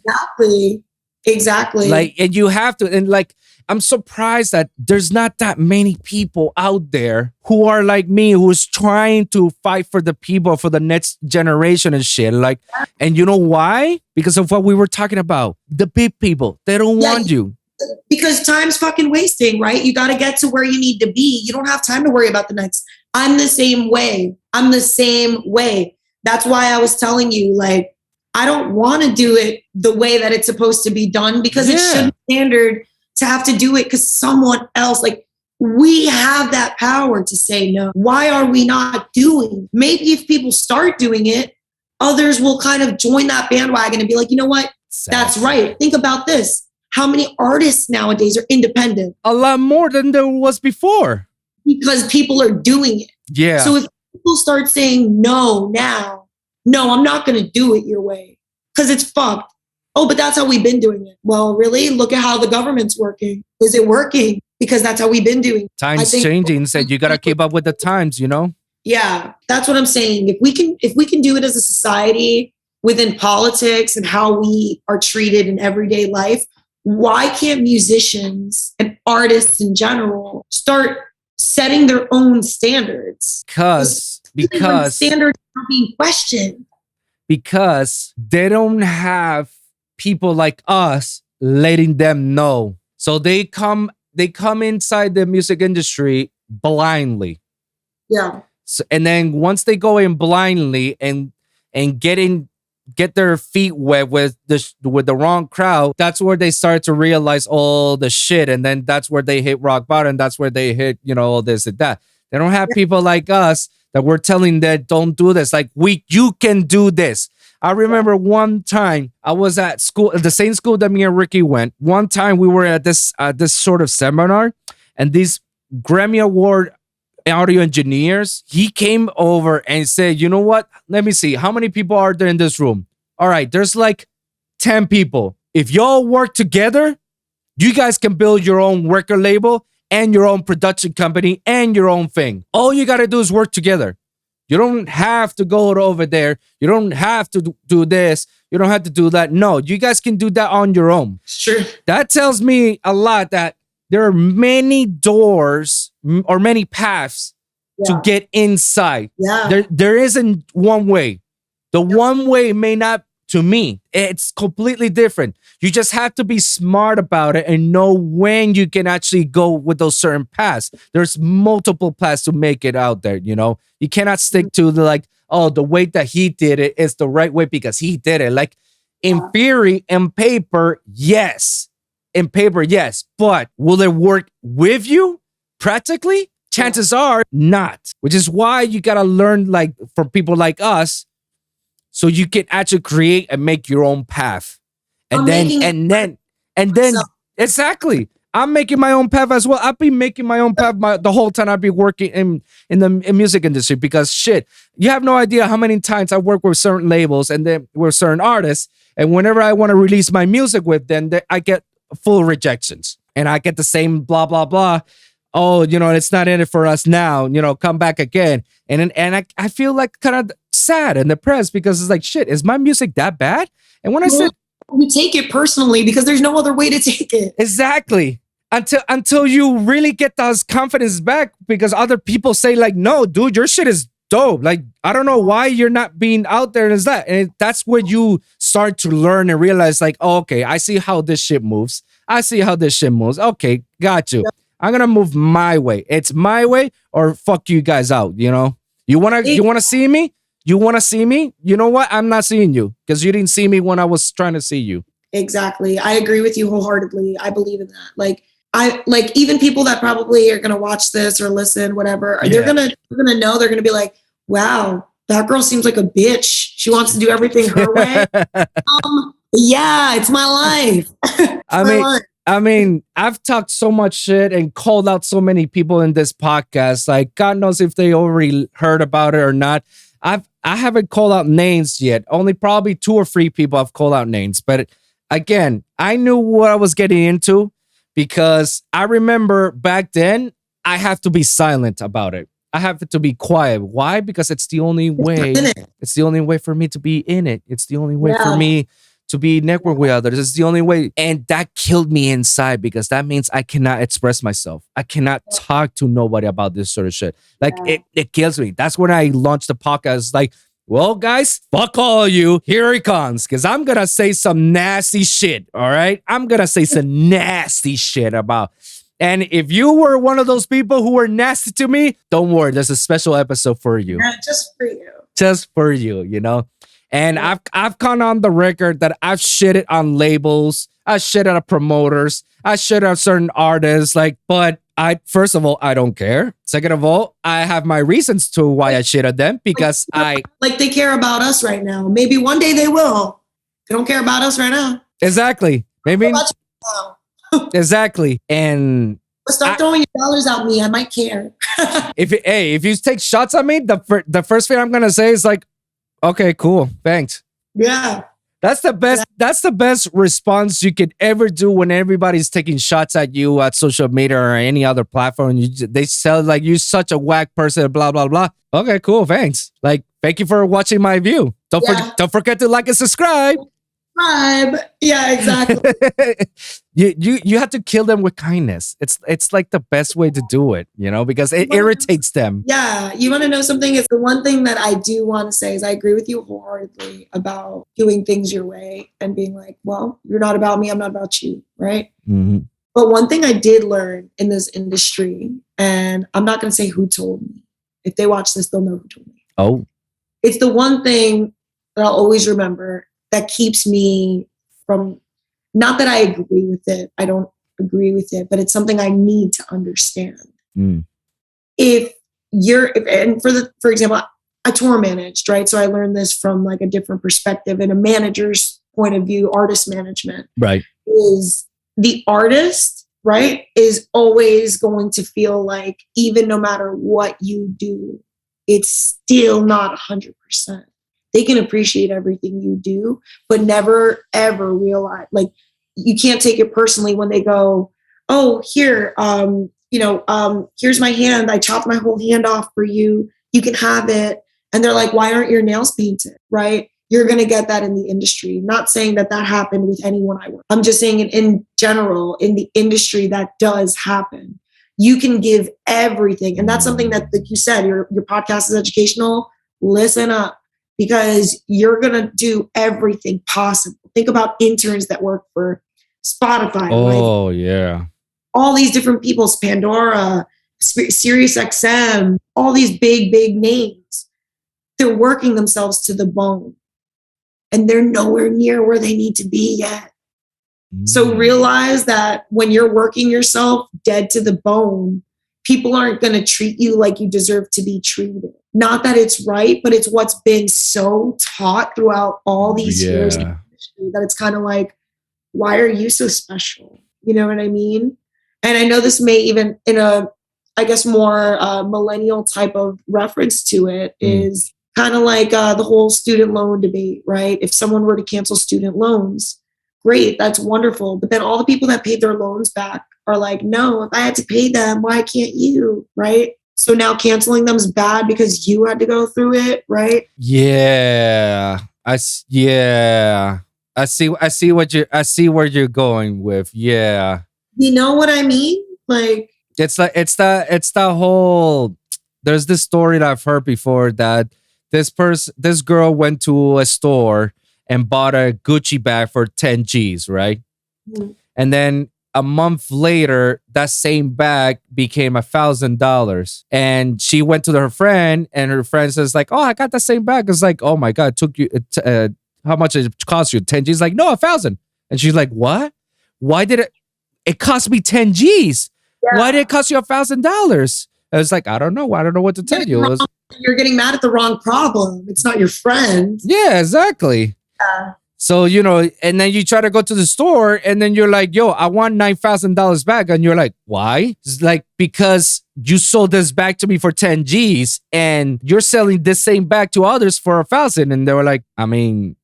Exactly. Like, and you have to, and like, I'm surprised that there's not that many people out there who are like me, who's trying to fight for the people, for the next generation and shit. Like, and you know why? Because of what we were talking about. The big people, they don't want you. Because time's fucking wasting, right? You got to get to where you need to be. You don't have time to worry about the next. I'm the same way. That's why I was telling you, like, I don't want to do it the way that it's supposed to be done, because it shouldn't be standard to have to do it because someone else, like, we have that power to say no. Why are we not doing? Maybe if people start doing it, others will kind of join that bandwagon and be like, you know what? That's right. Think about this. How many artists nowadays are independent? A lot more than there was before. Because people are doing it. Yeah. So if people start saying no now, no, I'm not going to do it your way because it's fucked. Oh, but that's how we've been doing it. Well, really? Look at how the government's working. Is it working? Because that's how we've been doing it. Times changing, said you got to keep up with the times, you know? Yeah, that's what I'm saying. If we can do it as a society within politics and how we are treated in everyday life, why can't musicians and artists in general start setting their own standards? Because standards are being questioned. Because they don't have people like us letting them know. So they come inside the music industry blindly. Yeah. So, and then once they go in blindly and get their feet wet with the wrong crowd, that's where they start to realize all the shit, and then that's where they hit rock bottom. That's where they hit, you know, all this and that. They don't have people like us that we're telling that don't do this. Like, you can do this. I remember one time I was at school, the same school that me and Ricky went. One time we were at this sort of seminar, and these Grammy Award audio engineers, he came over and said, you know what? Let me see. How many people are there in this room? All right, there's like 10 people. If y'all work together, you guys can build your own record label and your own production company and your own thing. All you got to do is work together. You don't have to go over there. You don't have to do this. You don't have to do that. No, you guys can do that on your own. Sure. That tells me a lot that there are many doors or many paths to get inside. Yeah. There isn't one way. The one way may not, to me, it's completely different. You just have to be smart about it and know when you can actually go with those certain paths. There's multiple paths to make it out there, you know? You cannot stick to the like, oh, the way that he did it is the right way because he did it. Like in theory, in paper, yes. In paper, yes. But will it work with you practically? Chances are not, which is why you got to learn like from people like us so you can actually create and make your own path. And then exactly. I'm making my own path as well. I've been making my own path the whole time I've been working in the music industry because shit, you have no idea how many times I work with certain labels and then with certain artists. And whenever I want to release my music with them, I get full rejections and I get the same blah, blah, blah. Oh, you know, it's not in it for us now, you know, come back again. And I feel like kind of sad and depressed because it's like, shit, is my music that bad? And when I said, you take it personally because there's no other way to take it. Exactly. Until you really get those confidence back because other people say like, no, dude, your shit is dope. Like, I don't know why you're not being out there. And that's where you start to learn and realize like, oh, okay, I see how this shit moves. I see how this shit moves. Okay, got you. I'm going to move my way. It's my way or fuck you guys out, you know? You want to see me? You want to see me? You know what? I'm not seeing you because you didn't see me when I was trying to see you. Exactly. I agree with you wholeheartedly. I believe in that. Like even people that probably are going to watch this or listen, whatever, they're going to know, they're going to be like, wow, that girl seems like a bitch. She wants to do everything her way. Yeah, it's my life. I mean, I've talked so much shit and called out so many people in this podcast. Like, God knows if they already heard about it or not. I haven't called out names yet. Only probably 2 or 3 people I've called out names. But again, I knew what I was getting into because I remember back then I have to be silent about it. I have to be quiet. Why? Because it's the only way. It's the only way for me to be in it. It's the only way for me to be network with others. It's the only way. And that killed me inside because that means I cannot express myself. I cannot talk to nobody about this sort of shit. Like it kills me. That's when I launched the podcast. Like, well, guys, fuck all of you. Here it comes. Because I'm going to say some nasty shit. All right. I'm going to say some nasty shit about. And if you were one of those people who were nasty to me, don't worry. There's a special episode for you. Just for you. Just for you, you know. And I've gone on the record that I've shitted on labels, I shit on promoters, I shit on certain artists, but first of all, I don't care. Second of all, I have my reasons to why I shit at them because they care about us right now. Maybe one day they will. They don't care about us right now. Exactly. Maybe. Exactly. And stop throwing your dollars at me. I might care. if you take shots at me, the first thing I'm gonna say is like, okay, cool. Thanks. Yeah. That's the best. That's the best response you could ever do when everybody's taking shots at you at social media or any other platform. They sell like you're such a whack person, blah, blah, blah. Okay, cool. Thanks. Like, thank you for watching my view. Don't forget to like and subscribe. Yeah, exactly. you have to kill them with kindness. It's like the best way to do it, you know, because it irritates them. Yeah, you want to know something? It's the one thing that I do want to say is I agree with you wholeheartedly about doing things your way and being like, well, you're not about me, I'm not about you, right? Mm-hmm. But one thing I did learn in this industry, and I'm not going to say who told me. If they watch this, they'll know who told me. Oh, it's the one thing that I'll always remember that keeps me from, not that I agree with it, I don't agree with it, but it's something I need to understand. Mm. For example, I tour managed, right? So I learned this from like a different perspective and a manager's point of view, artist management. Right. Is the artist, right, is always going to feel like even no matter what you do, it's still not 100%. They can appreciate everything you do, but never, ever realize, like, you can't take it personally when they go, oh, here, here's my hand. I chopped my whole hand off for you. You can have it. And they're like, why aren't your nails painted? Right? You're going to get that in the industry. Not saying that happened with anyone I work. I'm just saying in general, in the industry, that does happen. you can give everything. And that's something that, like you said, your podcast is educational. Listen up, because you're going to do everything possible. Think about interns that work for Spotify. Oh, yeah. All these different people's Pandora, Sirius XM, all these big names. They're working themselves to the bone. And they're nowhere near where they need to be yet. So realize that when you're working yourself dead to the bone, people aren't going to treat you like you deserve to be treated. Not that it's right, but it's what's been so taught throughout all these years that it's kind of like, why are you so special? You know what I mean? And I know this may even, in a, I guess, more millennial type of reference to it, is kind of like the whole student loan debate, right? If someone were to cancel student loans, great, that's wonderful. But then all the people that paid their loans back are like, no, if I had to pay them, why can't you, right? So now canceling them is bad because you had to go through it, right? Yeah. I see where you're going with. Yeah. You know what I mean? Like, it's the whole, there's this story that I've heard before that this girl went to a store and bought a Gucci bag for 10 G's, right? And then a month later, that same bag became $1,000. And she went to her friend, and her friend says like, oh, I got the same bag. It's like, oh my God, it took you, how much did it cost you? 10 G's? Like, no, 1,000. And she's like, what? Why did it cost me 10 G's? Yeah. Why did it cost you $1,000? I was like, I don't know what to tell you. You're getting mad at the wrong problem. It's not your friend. Yeah, exactly. Yeah. So, and then you try to go to the store, and then you're like, yo, I want $9,000 back. And you're like, why? It's like, because you sold this bag to me for 10 G's and you're selling this same bag to others for 1,000. And they were like, I mean,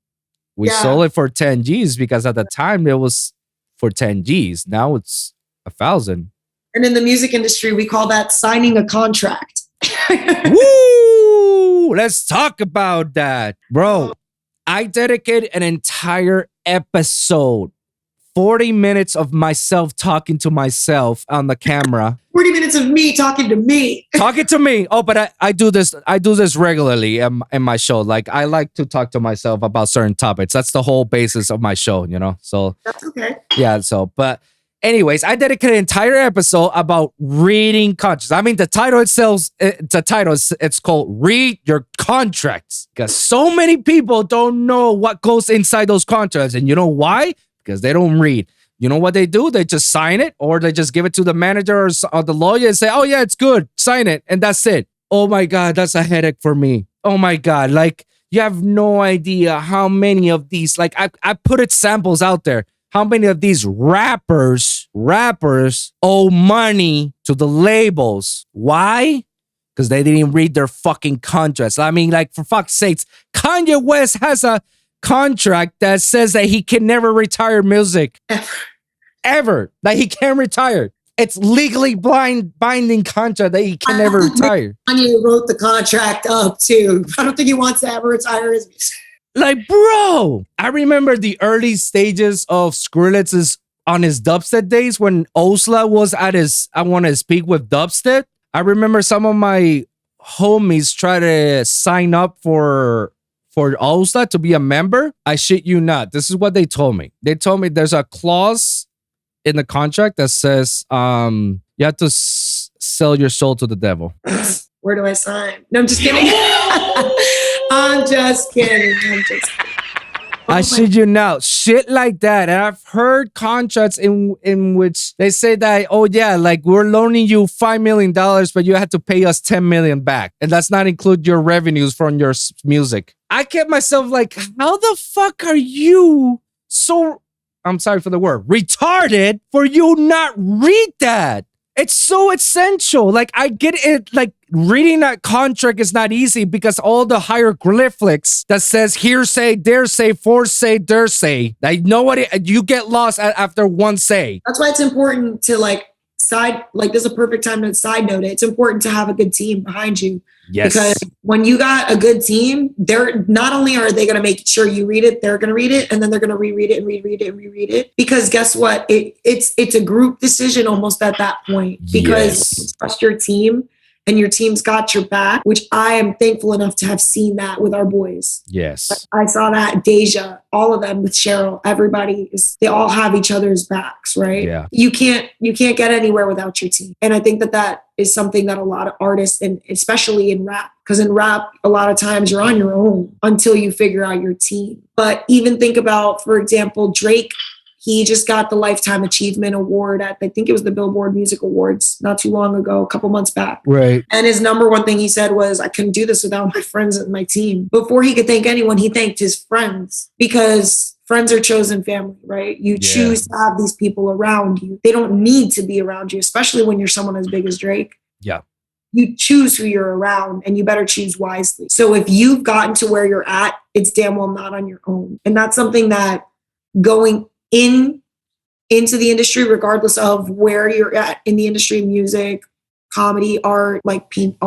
we sold it for 10 G's because at the time it was for 10 G's. Now it's 1,000. And in the music industry, we call that signing a contract. Woo! Let's talk about that. Bro, I dedicated an entire episode, 40 minutes of myself talking to myself on the camera. 40 minutes of me talking to me. Talking to me. Oh, but I do this regularly in my show. Like, I like to talk to myself about certain topics. That's the whole basis of my show, So that's okay. Yeah, but anyways, I dedicated an entire episode about reading contracts. I mean, the title itself, it's called Read Your Contracts. Because so many people don't know what goes inside those contracts. And you know why? Because they don't read. You know what they do? They just sign it, or they just give it to the manager or the lawyer and say, oh yeah, it's good. Sign it. And that's it. Oh my God, that's a headache for me. Oh my God. Like, you have no idea how many of these, like I put it samples out there. How many of these rappers owe money to the labels? Why? Because they didn't read their fucking contracts. I mean, like, for fuck's sakes, Kanye West has a contract that says that he can never retire music. Ever. That he can't retire. It's legally binding contract that he can never retire. Kanye wrote the contract up too. I don't think he wants to ever retire his music. Like, bro, I remember the early stages of Skrillex's on his dubstep days when Osla was at his peak with dubstep. I remember some of my homies try to sign up for Osla to be a member. I shit you not. This is what they told me. They told me there's a clause in the contract that says you have to sell your soul to the devil. Where do I sign? No, I'm just kidding. I'm just kidding. I shit you now. Shit like that. And I've heard contracts in which they say that, oh yeah, like, we're loaning you $5 million, but you have to pay us $10 million back. And that's not include your revenues from your music. I kept myself like, how the fuck are you so, I'm sorry for the word, retarded for you not read that? It's so essential. Like, I get it. Like, reading that contract is not easy because all the hieroglyphics that says hearsay, dare say, foresay, dare say. I know what you get lost after one say. That's why it's important to, like, this is a perfect time to side note it. It's important to have a good team behind you. Yes. Because when you got a good team, they're not only are they going to make sure you read it, they're going to read it, and then they're going to reread it and reread it and reread it. Because guess what? It's a group decision almost at that point. Because you trust your team and your team's got your back, which I am thankful enough to have seen that with our boys. Yes. I saw that Deja, all of them with Cheryl, they all have each other's backs, right? Yeah. You can't get anywhere without your team. And I think that is something that a lot of artists, and especially in rap, because in rap, a lot of times you're on your own until you figure out your team. But even think about, for example, Drake. He just got the Lifetime Achievement Award at, I think it was the Billboard Music Awards not too long ago, a couple months back. Right. And his number one thing he said was, I couldn't do this without my friends and my team. Before he could thank anyone, he thanked his friends, because friends are chosen family, right? You choose to have these people around you. They don't need to be around you, especially when you're someone as big as Drake. Yeah. You choose who you're around, and you better choose wisely. So if you've gotten to where you're at, it's damn well not on your own. And that's something that going into the industry, regardless of where you're at in the industry, music, comedy, art, like painting,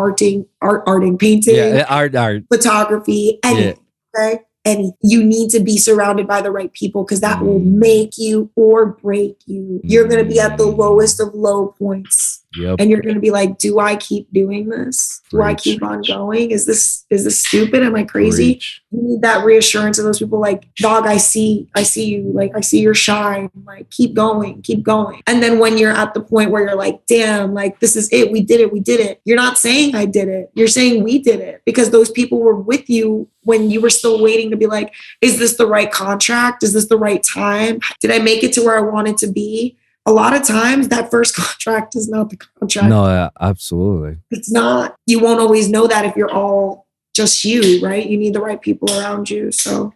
photography, anything, okay? And you need to be surrounded by the right people, because that will make you or break you. You're going to be at the lowest of low points. Yep. And you're going to be like, do I keep doing this? Do I keep on going? Is this stupid? Am I crazy? You need that reassurance of those people, like, dog, I see you. Like, I see your shine. Like, keep going. And then when you're at the point where you're like, damn, like, this is it. We did it. You're not saying I did it. You're saying we did it, because those people were with you when you were still waiting to be like, is this the right contract? Is this the right time? Did I make it to where I wanted to be? A lot of times that first contract is not the contract. No, absolutely. It's not. You won't always know that if you're all just you, right? You need the right people around you. So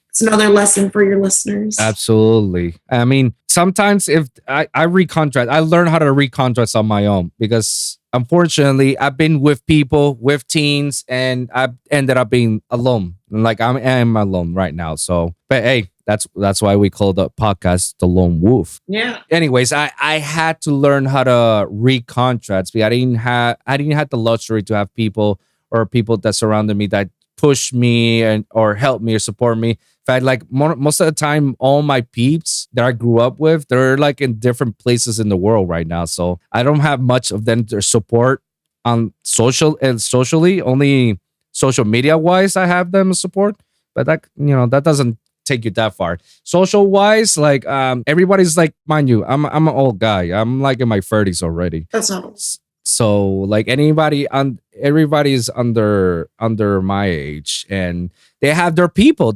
it's another lesson for your listeners. Absolutely. I mean, sometimes if I recontract, I learn how to recontract on my own, because unfortunately I've been with people, with teens, and I've ended up being alone. Like I am alone right now. So, but hey, that's why we call the podcast The Lone Wolf. Yeah. Anyways, I had to learn how to recontract, because I didn't have the luxury to have people that surrounded me that push me or help me or support me. In fact, like most of the time, all my peeps that I grew up with, they're like in different places in the world right now. So I don't have much of them to support on socially. Only social media wise, I have them support. But that doesn't take you that far. Social wise, like everybody's like, mind you, I'm an old guy. I'm like in my 30s already. That's not old. So like everybody's under my age, and they have their people.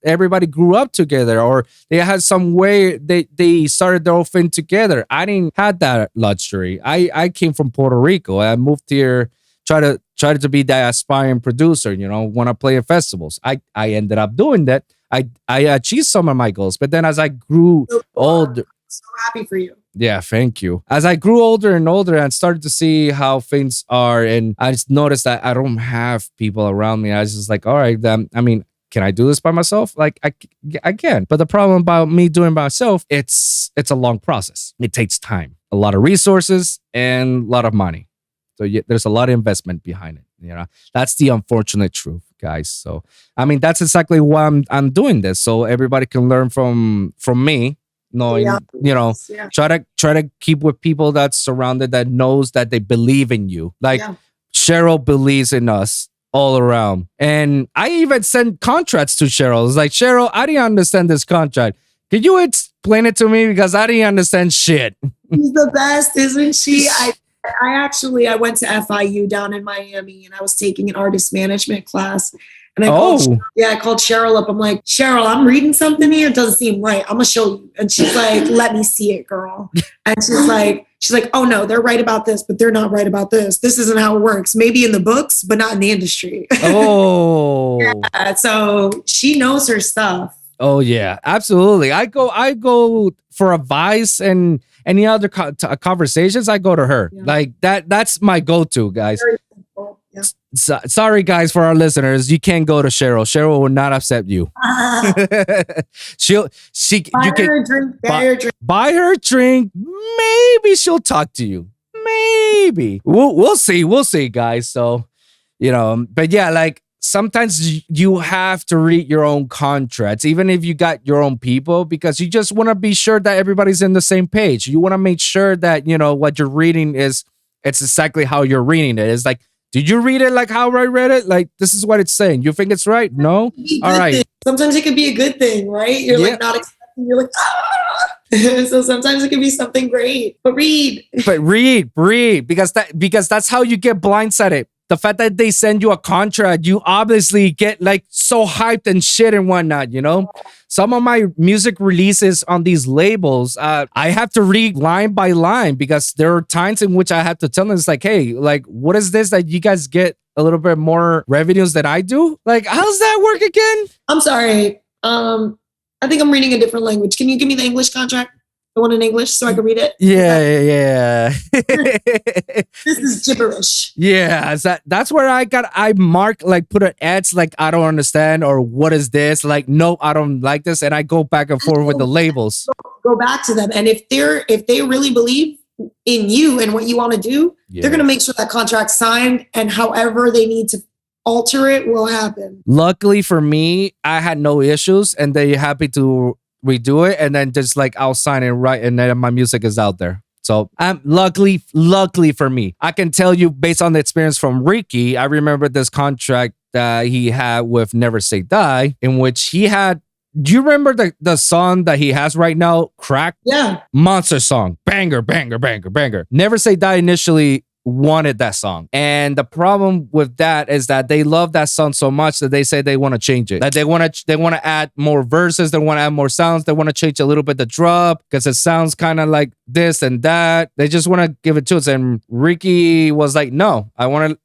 Everybody grew up together, or they had some way they started their own thing together. I didn't have that luxury. I came from Puerto Rico. I moved here, try to be that aspiring producer, when I play in festivals. I ended up doing that. I achieved some of my goals, but then as I grew older, so happy for you. Yeah, thank you. As I grew older and older and started to see how things are, and I just noticed that I don't have people around me. I was just like, all right, then, I mean, can I do this by myself? Like I can. But the problem about me doing by myself, it's a long process. It takes time, a lot of resources, and a lot of money. So there's a lot of investment behind it. That's the unfortunate truth, guys. So I mean, that's exactly why I'm doing this, so everybody can learn from me. Knowing, try to keep with people that's surrounded, that knows that they believe in you. Like Cheryl believes in us all around. And I even sent contracts to Cheryl. It's like, Cheryl, I didn't understand this contract. Can you explain it to me? Because I didn't understand shit. She's the best, isn't she? I went to FIU down in Miami, and I was taking an artist management class. And I called Cheryl up. I'm like, Cheryl, I'm reading something here. It doesn't seem right. I'm gonna show you. And she's like, let me see it, girl. And she's like, oh no, they're right about this, but they're not right about this. This isn't how it works. Maybe in the books, but not in the industry. Oh. Yeah, so she knows her stuff. Oh yeah, absolutely. I go for advice and any other conversations. I go to her. Yeah. Like that's my go-to, guys. Very simple. Sorry, guys, for our listeners, you can't go to Cheryl. Cheryl will not accept you. Buy her a drink. Buy her a drink. Maybe she'll talk to you. Maybe we'll see, guys. So, but yeah, like sometimes you have to read your own contracts, even if you got your own people, because you just want to be sure that everybody's in the same page. You want to make sure that what you're reading it's exactly how you're reading it. It's like, did you read it like how I read it? Like, this is what it's saying. You think it's right? No? All right. Thing. Sometimes it could be a good thing, right? You're like not expecting, you're like, so sometimes it can be something great. But read. Because that's how you get blindsided. The fact that they send you a contract, you obviously get like so hyped and shit and whatnot, Some of my music releases on these labels, I have to read line by line because there are times in which I have to tell them, it's like, hey, like, what is this that you guys get a little bit more revenues than I do? Like, how's that work again? I'm sorry. I think I'm reading a different language. Can you give me the English contract? The one in English so I can read it? Yeah. This is gibberish. Yeah, that's where I mark, like, put an X, like, I don't understand, or what is this? Like, no, I don't like this, and I go back and forth with the labels. Go back to them, and if they really believe in you and what you want to do, they're going to make sure that contract's signed, and however they need to alter it will happen. Luckily for me, I had no issues, and they're happy to redo it, and then just like I'll sign it right, and then my music is out there. So I'm luckily for me, I can tell you based on the experience from Ricky, I remember this contract that he had with Never Say Die, in which he had. Do you remember the song that he has right now, Crack? Yeah. Monster song. Banger. Never Say Die initially wanted that song. And the problem with that is that they love that song so much that they say they want to change it. That they want to add more verses, they want to add more sounds, they want to change a little bit the drop because it sounds kind of like this and that. They just want to give it to us. And Ricky was like, no, I want to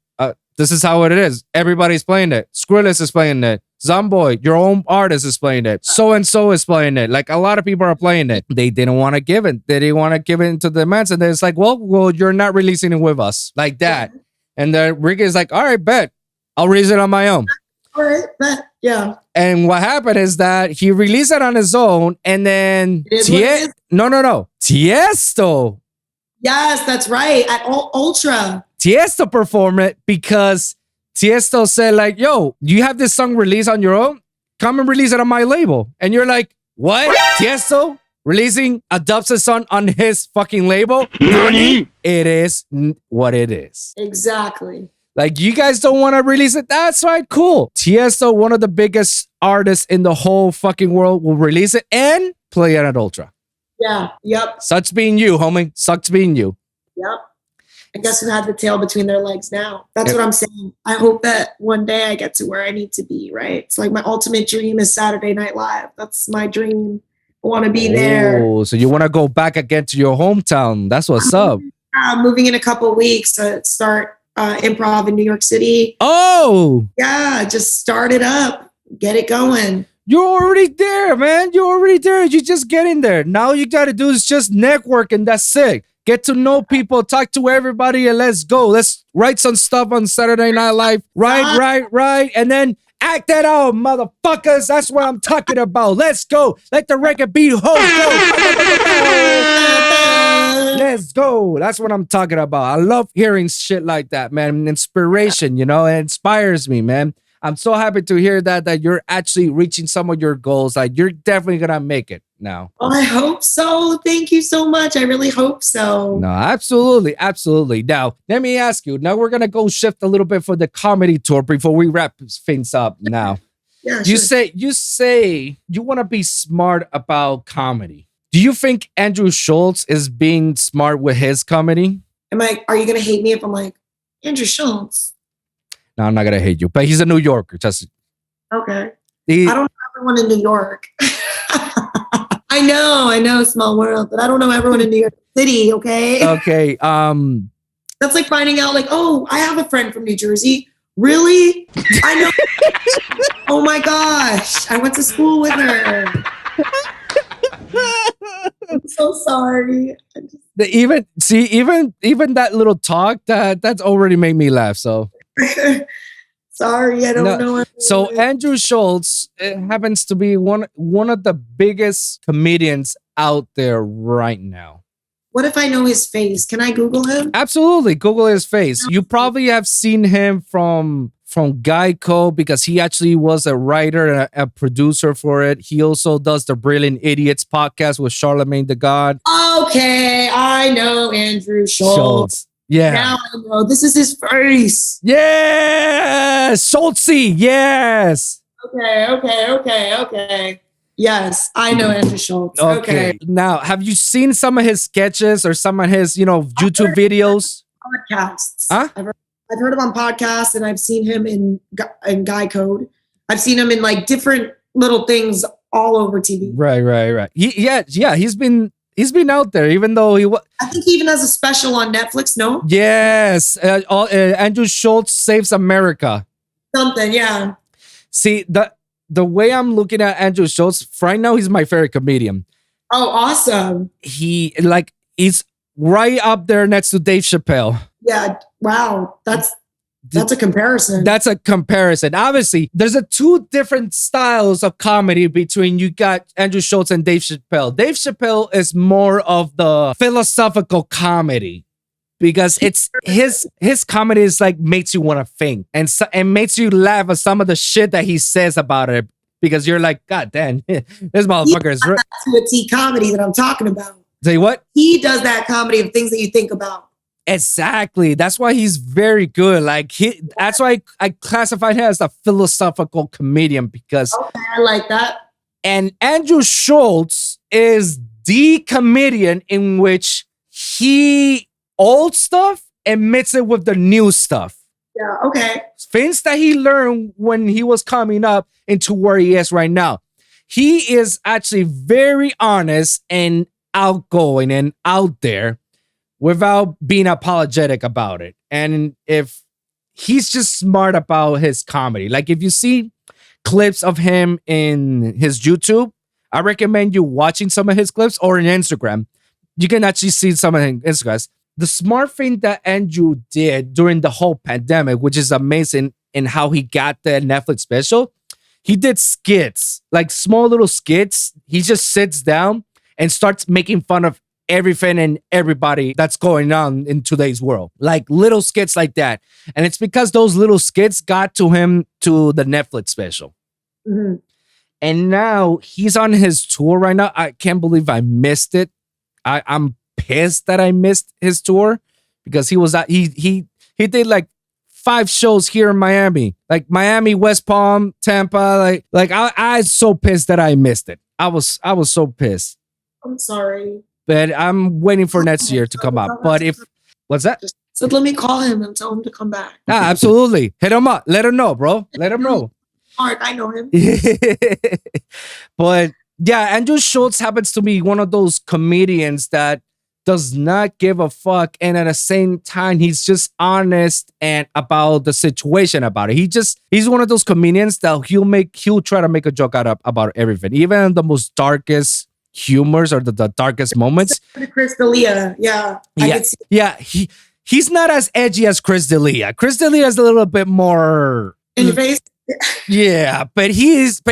this is how it is. Everybody's playing it. Skrillex is playing it. Zomboy, your own artist, is playing it. So-and-so is playing it. Like, a lot of people are playing it. They didn't want to give it. They didn't want to give it to the demands. And it's like, well, you're not releasing it with us. Like that. And then Ricky is like, all right, bet. I'll release it on my own. All right, bet. Yeah. And what happened is that he released it on his own. And then No. Tiesto. Yes, that's right. At Ultra. Tiesto performed it because Tiesto said, like, yo, you have this song released on your own? Come and release it on my label. And you're like, what? Tiesto releasing a dubstep song on his fucking label? It is what it is. Exactly. Like, you guys don't want to release it? That's right, cool. Tiesto, one of the biggest artists in the whole fucking world, will release it and play it at Ultra. Yeah, yep. Sucks being you, homie. Sucks being you. Yep. I guess who had the tail between their legs now? That's what I'm saying. I hope that one day I get to where I need to be, right? It's like my ultimate dream is Saturday Night Live. That's my dream. I want to be there. Oh, so you want to go back again to your hometown. That's what's up. I'm moving in a couple of weeks to start improv in New York City. Oh. Yeah, just start it up. Get it going. You're already there, man. You're already there. You just get in there. Now you got to do is just network, and that's it. Get to know people, talk to everybody, and let's go. Let's write some stuff on Saturday Night Live. Right. And then act that out, motherfuckers. That's what I'm talking about. Let's go. Let the record beat ho. Go. Let's go. That's what I'm talking about. I love hearing shit like that, man. Inspiration, it inspires me, man. I'm so happy to hear that you're actually reaching some of your goals. Like, you're definitely going to make it now. Oh, I hope so. Thank you so much. I really hope so. No, absolutely. Absolutely. Now, let me ask you. Now, we're going to go shift a little bit for the comedy tour before we wrap things up now. Yeah, you say you want to be smart about comedy. Do you think Andrew Schultz is being smart with his comedy? Are you going to hate me if I'm like, Andrew Schultz? No, I'm not going to hate you, but he's a New Yorker. Just okay. I don't know everyone in New York. I know, small world, but I don't know everyone in New York City, okay? Okay. That's like finding out, like, oh, I have a friend from New Jersey. Really? I know. Oh my gosh. I went to school with her. I'm so sorry. Even that little talk, that's already made me laugh. So Sorry, I don't know. So Andrew Schultz happens to be one of the biggest comedians out there right now. What if I know his face? Can I Google him? Absolutely, Google his face. You probably have seen him from Geico because he actually was a writer and a producer for it. He also does the Brilliant Idiots podcast with Charlemagne the God. Okay, I know Andrew Schultz. Yeah. Now I know. This is his face. Yes, Schultzy. Yes. Okay. Yes, I know Andrew Schultz. Okay. Now, have you seen some of his sketches or some of his, YouTube videos? Podcasts. Huh? I've heard him on podcasts, and I've seen him in Guy Code. I've seen him in like different little things all over TV. Right. He's been out there, even though I think he even has a special on Netflix. No. Yes, Andrew Schultz Saves America. Something, yeah. See, the way I'm looking at Andrew Schultz right now, he's my favorite comedian. Oh, awesome. He's right up there next to Dave Chappelle. Yeah. Wow. That's a comparison. That's a comparison. Obviously, there's two different styles of comedy between you got Andrew Schultz and Dave Chappelle. Dave Chappelle is more of the philosophical comedy because it's his comedy is like makes you want to think and makes you laugh at some of the shit that he says about it because you're like, God damn, this motherfucker is to a T comedy that I'm talking about. Say what? He does that comedy of things that you think about. Exactly. That's why he's very good. That's why I classified him as a philosophical comedian because. Okay, I like that. And Andrew Schultz is the comedian in which he old stuff and mix it with the new stuff. Yeah. Okay. Things that he learned when he was coming up into where he is right now. He is actually very honest and outgoing and out there, without being apologetic about it. And if he's just smart about his comedy, like if you see clips of him in his YouTube, I recommend you watching some of his clips or in Instagram. You can actually see some of his Instagrams. The smart thing that Andrew did during the whole pandemic, which is amazing in how he got the Netflix special, he did skits, like small little skits. He just sits down and starts making fun of everything and everybody that's going on in today's world, like little skits like that. And it's because those little skits got to him to the Netflix special. Mm-hmm. And now he's on his tour right now. I can't believe I missed it. I'm pissed that I missed his tour because he was he did like 5 shows here in Miami, like Miami, West Palm, Tampa. Like I was so pissed that I missed it. I was so pissed. I'm sorry. But I'm waiting for next year to come out. But what's that? So let me call him and tell him to come back. Absolutely. Hit him up. Let him know, bro. Let him know. Mark, I know him. But yeah, Andrew Schultz happens to be one of those comedians that does not give a fuck. And at the same time, he's just honest and about the situation about it. He's one of those comedians that he'll try to make a joke about everything. Even the most darkest humors or the darkest moments. Chris D'Elia, yeah. He's not as edgy as Chris D'Elia. Chris D'Elia is a little bit more in your face. Yeah, but he's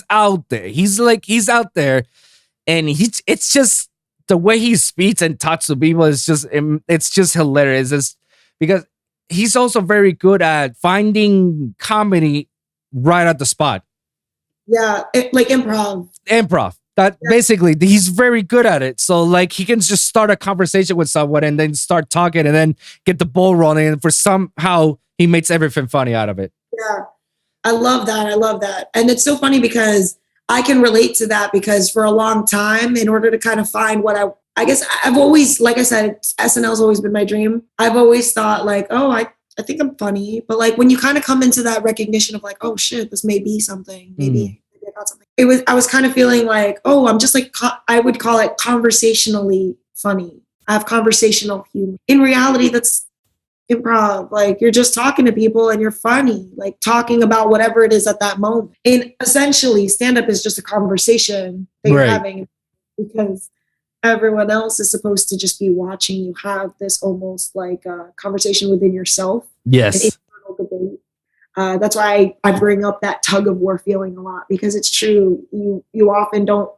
out there. He's out there, and it's just the way he speaks and talks to people is it's just hilarious. It's because he's also very good at finding comedy right at the spot. Yeah, like improv. Basically, he's very good at it. So like he can just start a conversation with someone and then start talking and then get the ball rolling. And for somehow he makes everything funny out of it. Yeah, I love that. And it's so funny because I can relate to that because for a long time, in order to kind of find what I guess I've always, like I said, SNL's always been my dream. I've always thought like, oh, I think I'm funny. But like when you kind of come into that recognition of like, oh shit, this may be something. Maybe I got something. I was kind of feeling like, oh, I'm just like, I would call it conversationally funny. I have conversational humor. In reality, that's improv. Like you're just talking to people and you're funny, like talking about whatever it is at that moment. And essentially stand-up is just a conversation that you're having because everyone else is supposed to just be watching you have this almost like a conversation within yourself. Yes. An internal debate. That's why I bring up that tug of war feeling a lot, because it's true. You often don't.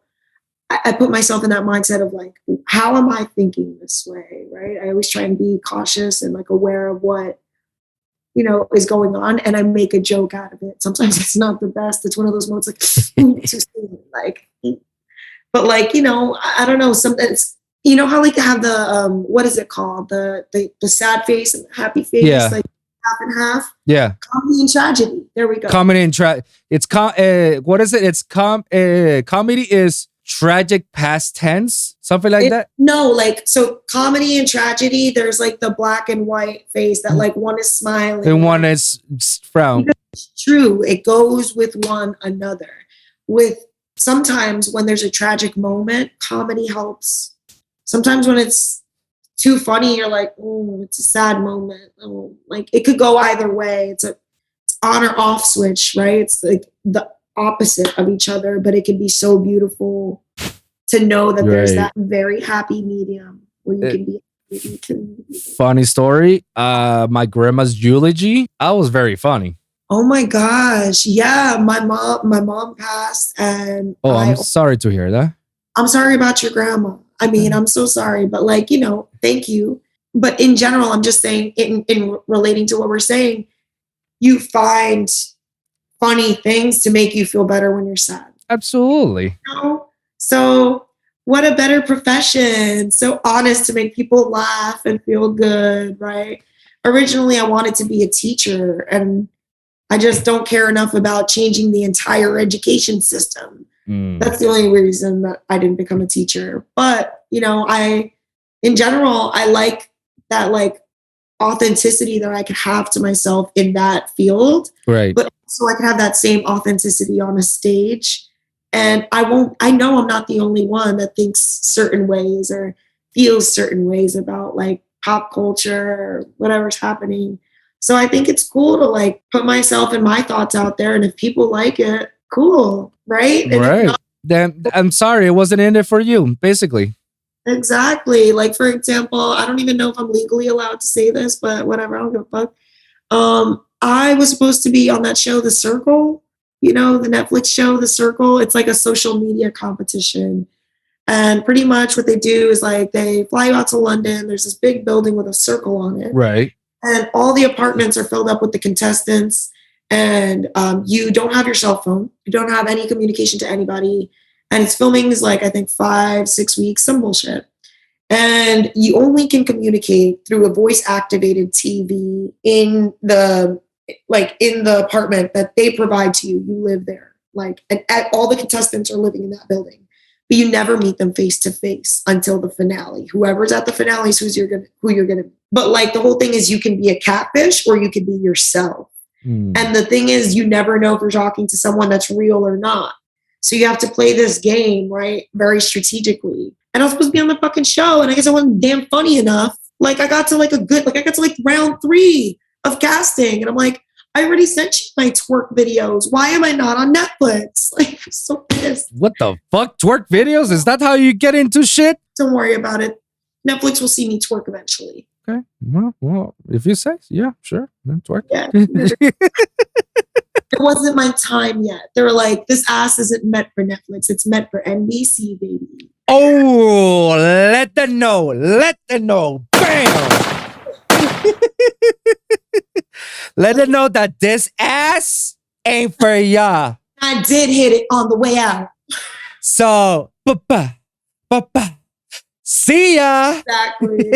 I put myself in that mindset of like, how am I thinking this way, right? I always try and be cautious and like aware of what, is going on, and I make a joke out of it. Sometimes it's not the best. It's one of those moments like, too soon, like, but like, I don't know. Sometimes, how like to have the what is it called? The sad face and the happy face, like half and half. Yeah. Comedy and tragedy. There we go. Comedy and it's what is it? It's comedy is tragic past tense, something like that. No, like, so comedy and tragedy, there's like the black and white face that like one is smiling and one is frown. It's true. It goes with one another. With sometimes when there's a tragic moment, comedy helps. Sometimes when it's too funny, you're like, it's a sad moment. Like it could go either way. It's on or off switch, right? It's like the opposite of each other, but it can be so beautiful to know that there's that very happy medium where you can be. Funny story. My grandma's eulogy. That was very funny. Oh my gosh. Yeah. My mom passed, and I'm sorry to hear that. I'm sorry about your grandma. I mean, I'm so sorry, but like, thank you. But in general, I'm just saying in relating to what we're saying, you find funny things to make you feel better when you're sad. Absolutely. So what a better profession. So honest, to make people laugh and feel good, right? Originally, I wanted to be a teacher, and I just don't care enough about changing the entire education system. That's the only reason that I didn't become a teacher. But, in general, I like that like authenticity that I could have to myself in that field. Right. But so I can have that same authenticity on a stage. And I know I'm not the only one that thinks certain ways or feels certain ways about like pop culture or whatever's happening. So I think it's cool to like put myself and my thoughts out there. And if people like it, cool. Right. Right. Then I'm sorry, it wasn't in it for you, basically. Exactly. Like, for example, I don't even know if I'm legally allowed to say this, but whatever. I don't give a fuck. I was supposed to be on that show, The Circle, the Netflix show, The Circle. It's like a social media competition. And pretty much what they do is like they fly you out to London. There's this big building with a circle on it. Right. And all the apartments are filled up with the contestants. And you don't have your cell phone. You don't have any communication to anybody. And its filming is like, I think 5-6 weeks, some bullshit. And you only can communicate through a voice activated TV in the apartment that they provide to you. You live there. And all the contestants are living in that building. But you never meet them face to face until the finale. Whoever's at the finale is who you're gonna be. But like the whole thing is you can be a catfish or you can be yourself. And the thing is, you never know if you're talking to someone that's real or not. So you have to play this game, right? Very strategically. And I was supposed to be on the fucking show, and I guess I wasn't damn funny enough. Like I got to like round 3 of casting, and I'm like, I already sent you my twerk videos. Why am I not on Netflix? Like, I'm so pissed. What the fuck? Twerk videos? Is that how you get into shit? Don't worry about it. Netflix will see me twerk eventually. Okay. Well, if you say, yeah, sure. Twerk. Yeah. It wasn't my time yet. They were like, this ass isn't meant for Netflix. It's meant for NBC, baby. Oh, let them know. Let them know. Bam. Let them know that this ass ain't for ya. I did hit it on the way out. So, see ya. Exactly.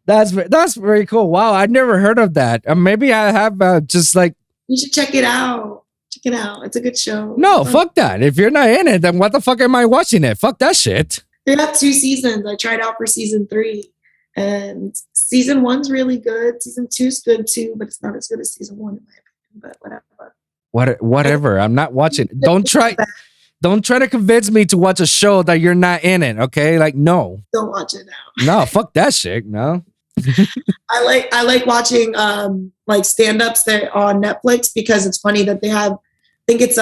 That's very cool. Wow, I never heard of that. Maybe I have just like. You should check it out. Check it out. It's a good show. No, fuck that. If you're not in it, then what the fuck am I watching it? Fuck that shit. They have 2 seasons. I tried out for season 3. And season 1's really good. Season 2's good too, but it's not as good as season 1 in my opinion. But whatever. Whatever. I'm not watching. Don't try to convince me to watch a show that you're not in it. Okay, like no. Don't watch it now. No, fuck that shit. No. I like watching like stand-ups that on Netflix because it's funny that they have. I think it's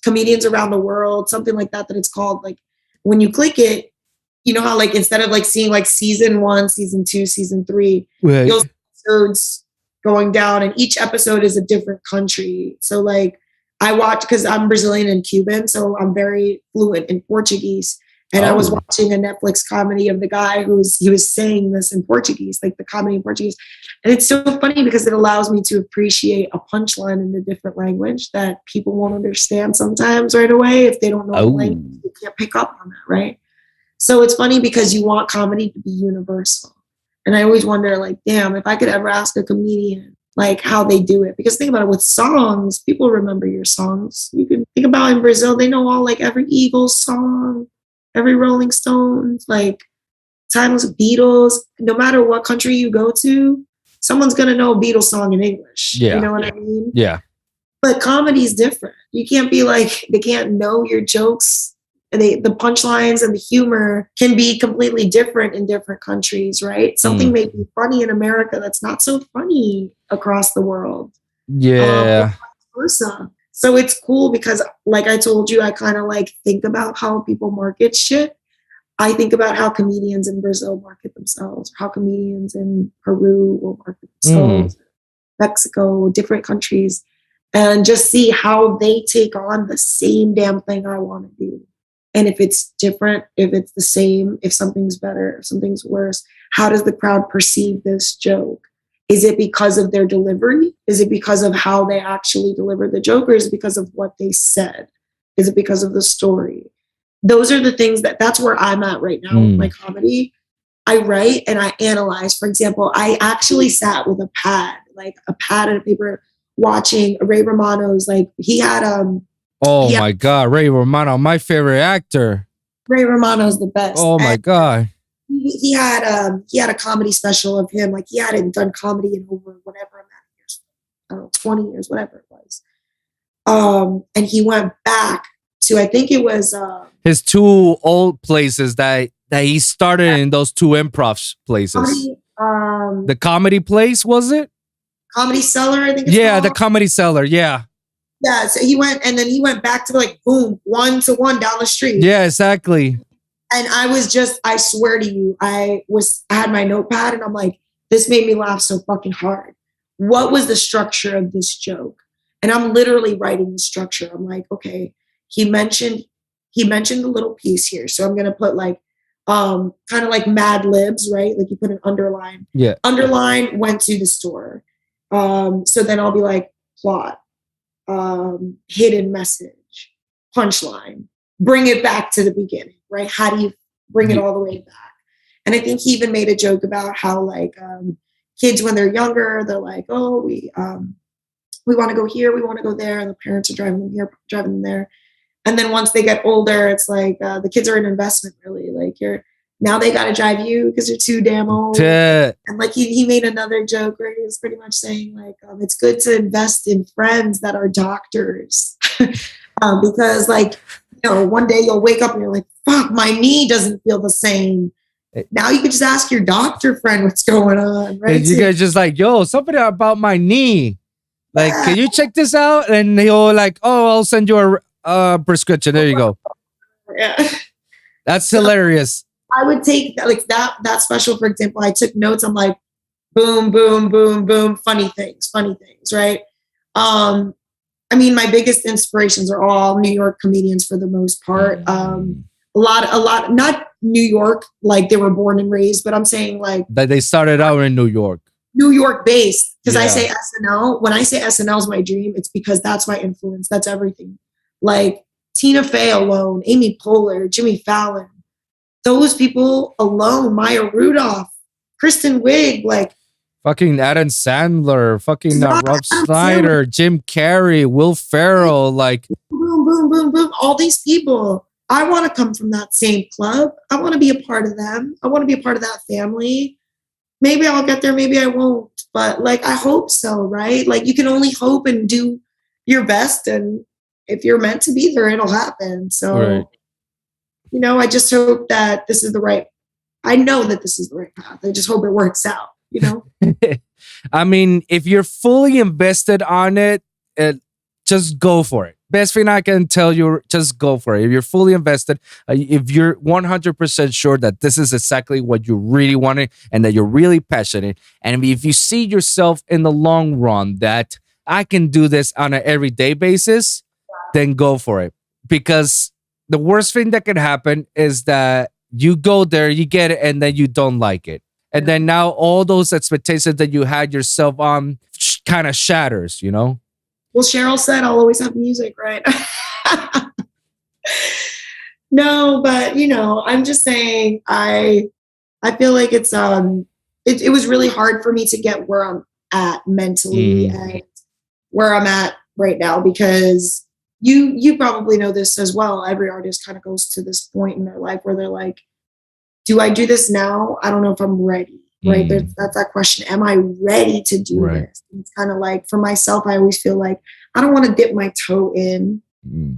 comedians around the world, something like that. That it's called. Like when you click it. You know how like instead of like seeing like season 1, season 2, season 3, right. you'll see episodes going down, and each episode is a different country. So like I watch, because I'm Brazilian and Cuban, so I'm very fluent in Portuguese. And I was watching a Netflix comedy of the guy he was saying this in Portuguese, like the comedy in Portuguese. And it's so funny because it allows me to appreciate a punchline in a different language that people won't understand sometimes right away if they don't know the language. They can't pick up on that, right? So it's funny because you want comedy to be universal. And I always wonder, like, damn, if I could ever ask a comedian, like, how they do it. Because think about it, with songs, people remember your songs. You can think about in Brazil, they know all, like, every Eagles song, every Rolling Stones, like, timeless Beatles. No matter what country you go to, someone's going to know a Beatles song in English. Yeah. You know what I mean? Yeah. But comedy is different. You can't be like, they can't know your jokes. The punchlines and the humor can be completely different in different countries, right? Something may be funny in America that's not so funny across the world. Yeah. Vice versa. So it's cool because, like I told you, I kind of like think about how people market shit. I think about how comedians in Brazil market themselves, how comedians in Peru will market themselves, Mexico, different countries, and just see how they take on the same damn thing I want to do. And if it's different, if it's the same, if something's better, if something's worse, how does the crowd perceive this joke? Is it because of their delivery? Is it because of how they actually deliver the joke? Or is it because of what they said? Is it because of the story? Those are the things that's where I'm at right now with my comedy. I write and I analyze. For example, I actually sat with a pad and a paper, watching Ray Romano's, like, he had my God, Ray Romano, my favorite actor. Ray Romano's the best. Oh my God. He had a comedy special of him. Like, he hadn't done comedy in over whatever amount of years. I don't know, 20 years, whatever it was. And he went back to, I think it was his two old places that he started in, those two improv places. The Comedy Place, was it? Comedy Cellar, I think it's called. The Comedy Cellar, yeah. Yeah, so he went back to, like, boom, 1-to-1 down the street. Yeah, exactly. And I swear to you, I had my notepad and I'm like, this made me laugh so fucking hard. What was the structure of this joke? And I'm literally writing the structure. I'm like, okay, he mentioned a little piece here. So I'm going to put, like, kind of like Mad Libs, right? Like, you put an underline. Yeah. Underline, went to the store. So then I'll be like, plot, hidden message, punchline, bring it back to the beginning, right? How do you bring it all the way back? And I think he even made a joke about how, like, kids, when they're younger, they're like, oh, we want to go here, we want to go there, and the parents are driving them here, driving them there. And then once they get older, it's like the kids are an investment, really. Like, now they got to drive you because you're too damn old. And like he made another joke where he was pretty much saying, like, it's good to invest in friends that are doctors because, like, you know, one day you'll wake up and you're like, fuck, my knee doesn't feel the same. Now you can just ask your doctor friend what's going on, right? And you guys just like, yo, something about my knee. Like, can you check this out? And he'll like, oh, I'll send you a prescription. There you go. Yeah. That's hilarious. I would take that special, for example. I took notes. I'm like, boom, boom, boom, boom. Funny things, right? I mean, my biggest inspirations are all New York comedians for the most part. A lot, not New York, like they were born and raised, but I'm saying, like, that they started out in New York based. Because I say SNL. When I say SNL is my dream, it's because that's my influence. That's everything. Like Tina Fey alone, Amy Poehler, Jimmy Fallon. Those people alone, Maya Rudolph, Kristen Wiig, like fucking Adam Sandler, fucking Rob Schneider, Jim Carrey, Will Ferrell, like boom, boom, boom, boom. All these people. I want to come from that same club. I want to be a part of them. I want to be a part of that family. Maybe I'll get there, maybe I won't. But, like, I hope so, right? Like, you can only hope and do your best. And if you're meant to be there, it'll happen. So, right. You know, I just hope that I know that this is the right path. I just hope it works out, you know? I mean, if you're fully invested on it, just go for it. Best thing I can tell you, just go for it. If you're fully invested, if you're 100% sure that this is exactly what you really wanted and that you're really passionate, and if you see yourself in the long run that I can do this on an everyday basis, then go for it. Because the worst thing that can happen is that you go there, you get it, and then you don't like it. And then now all those expectations that you had yourself on kind of shatters, you know? Well, Cheryl said I'll always have music, right? No, but I'm just saying I feel like it was really hard for me to get where I'm at mentally and where I'm at right now, because you probably know this as well. Every artist kind of goes to this point in their life where they're like, do I do this now? I don't know if I'm ready. Right. That's that question. Am I ready to do this? And it's kind of like, for myself, I always feel like I don't want to dip my toe in.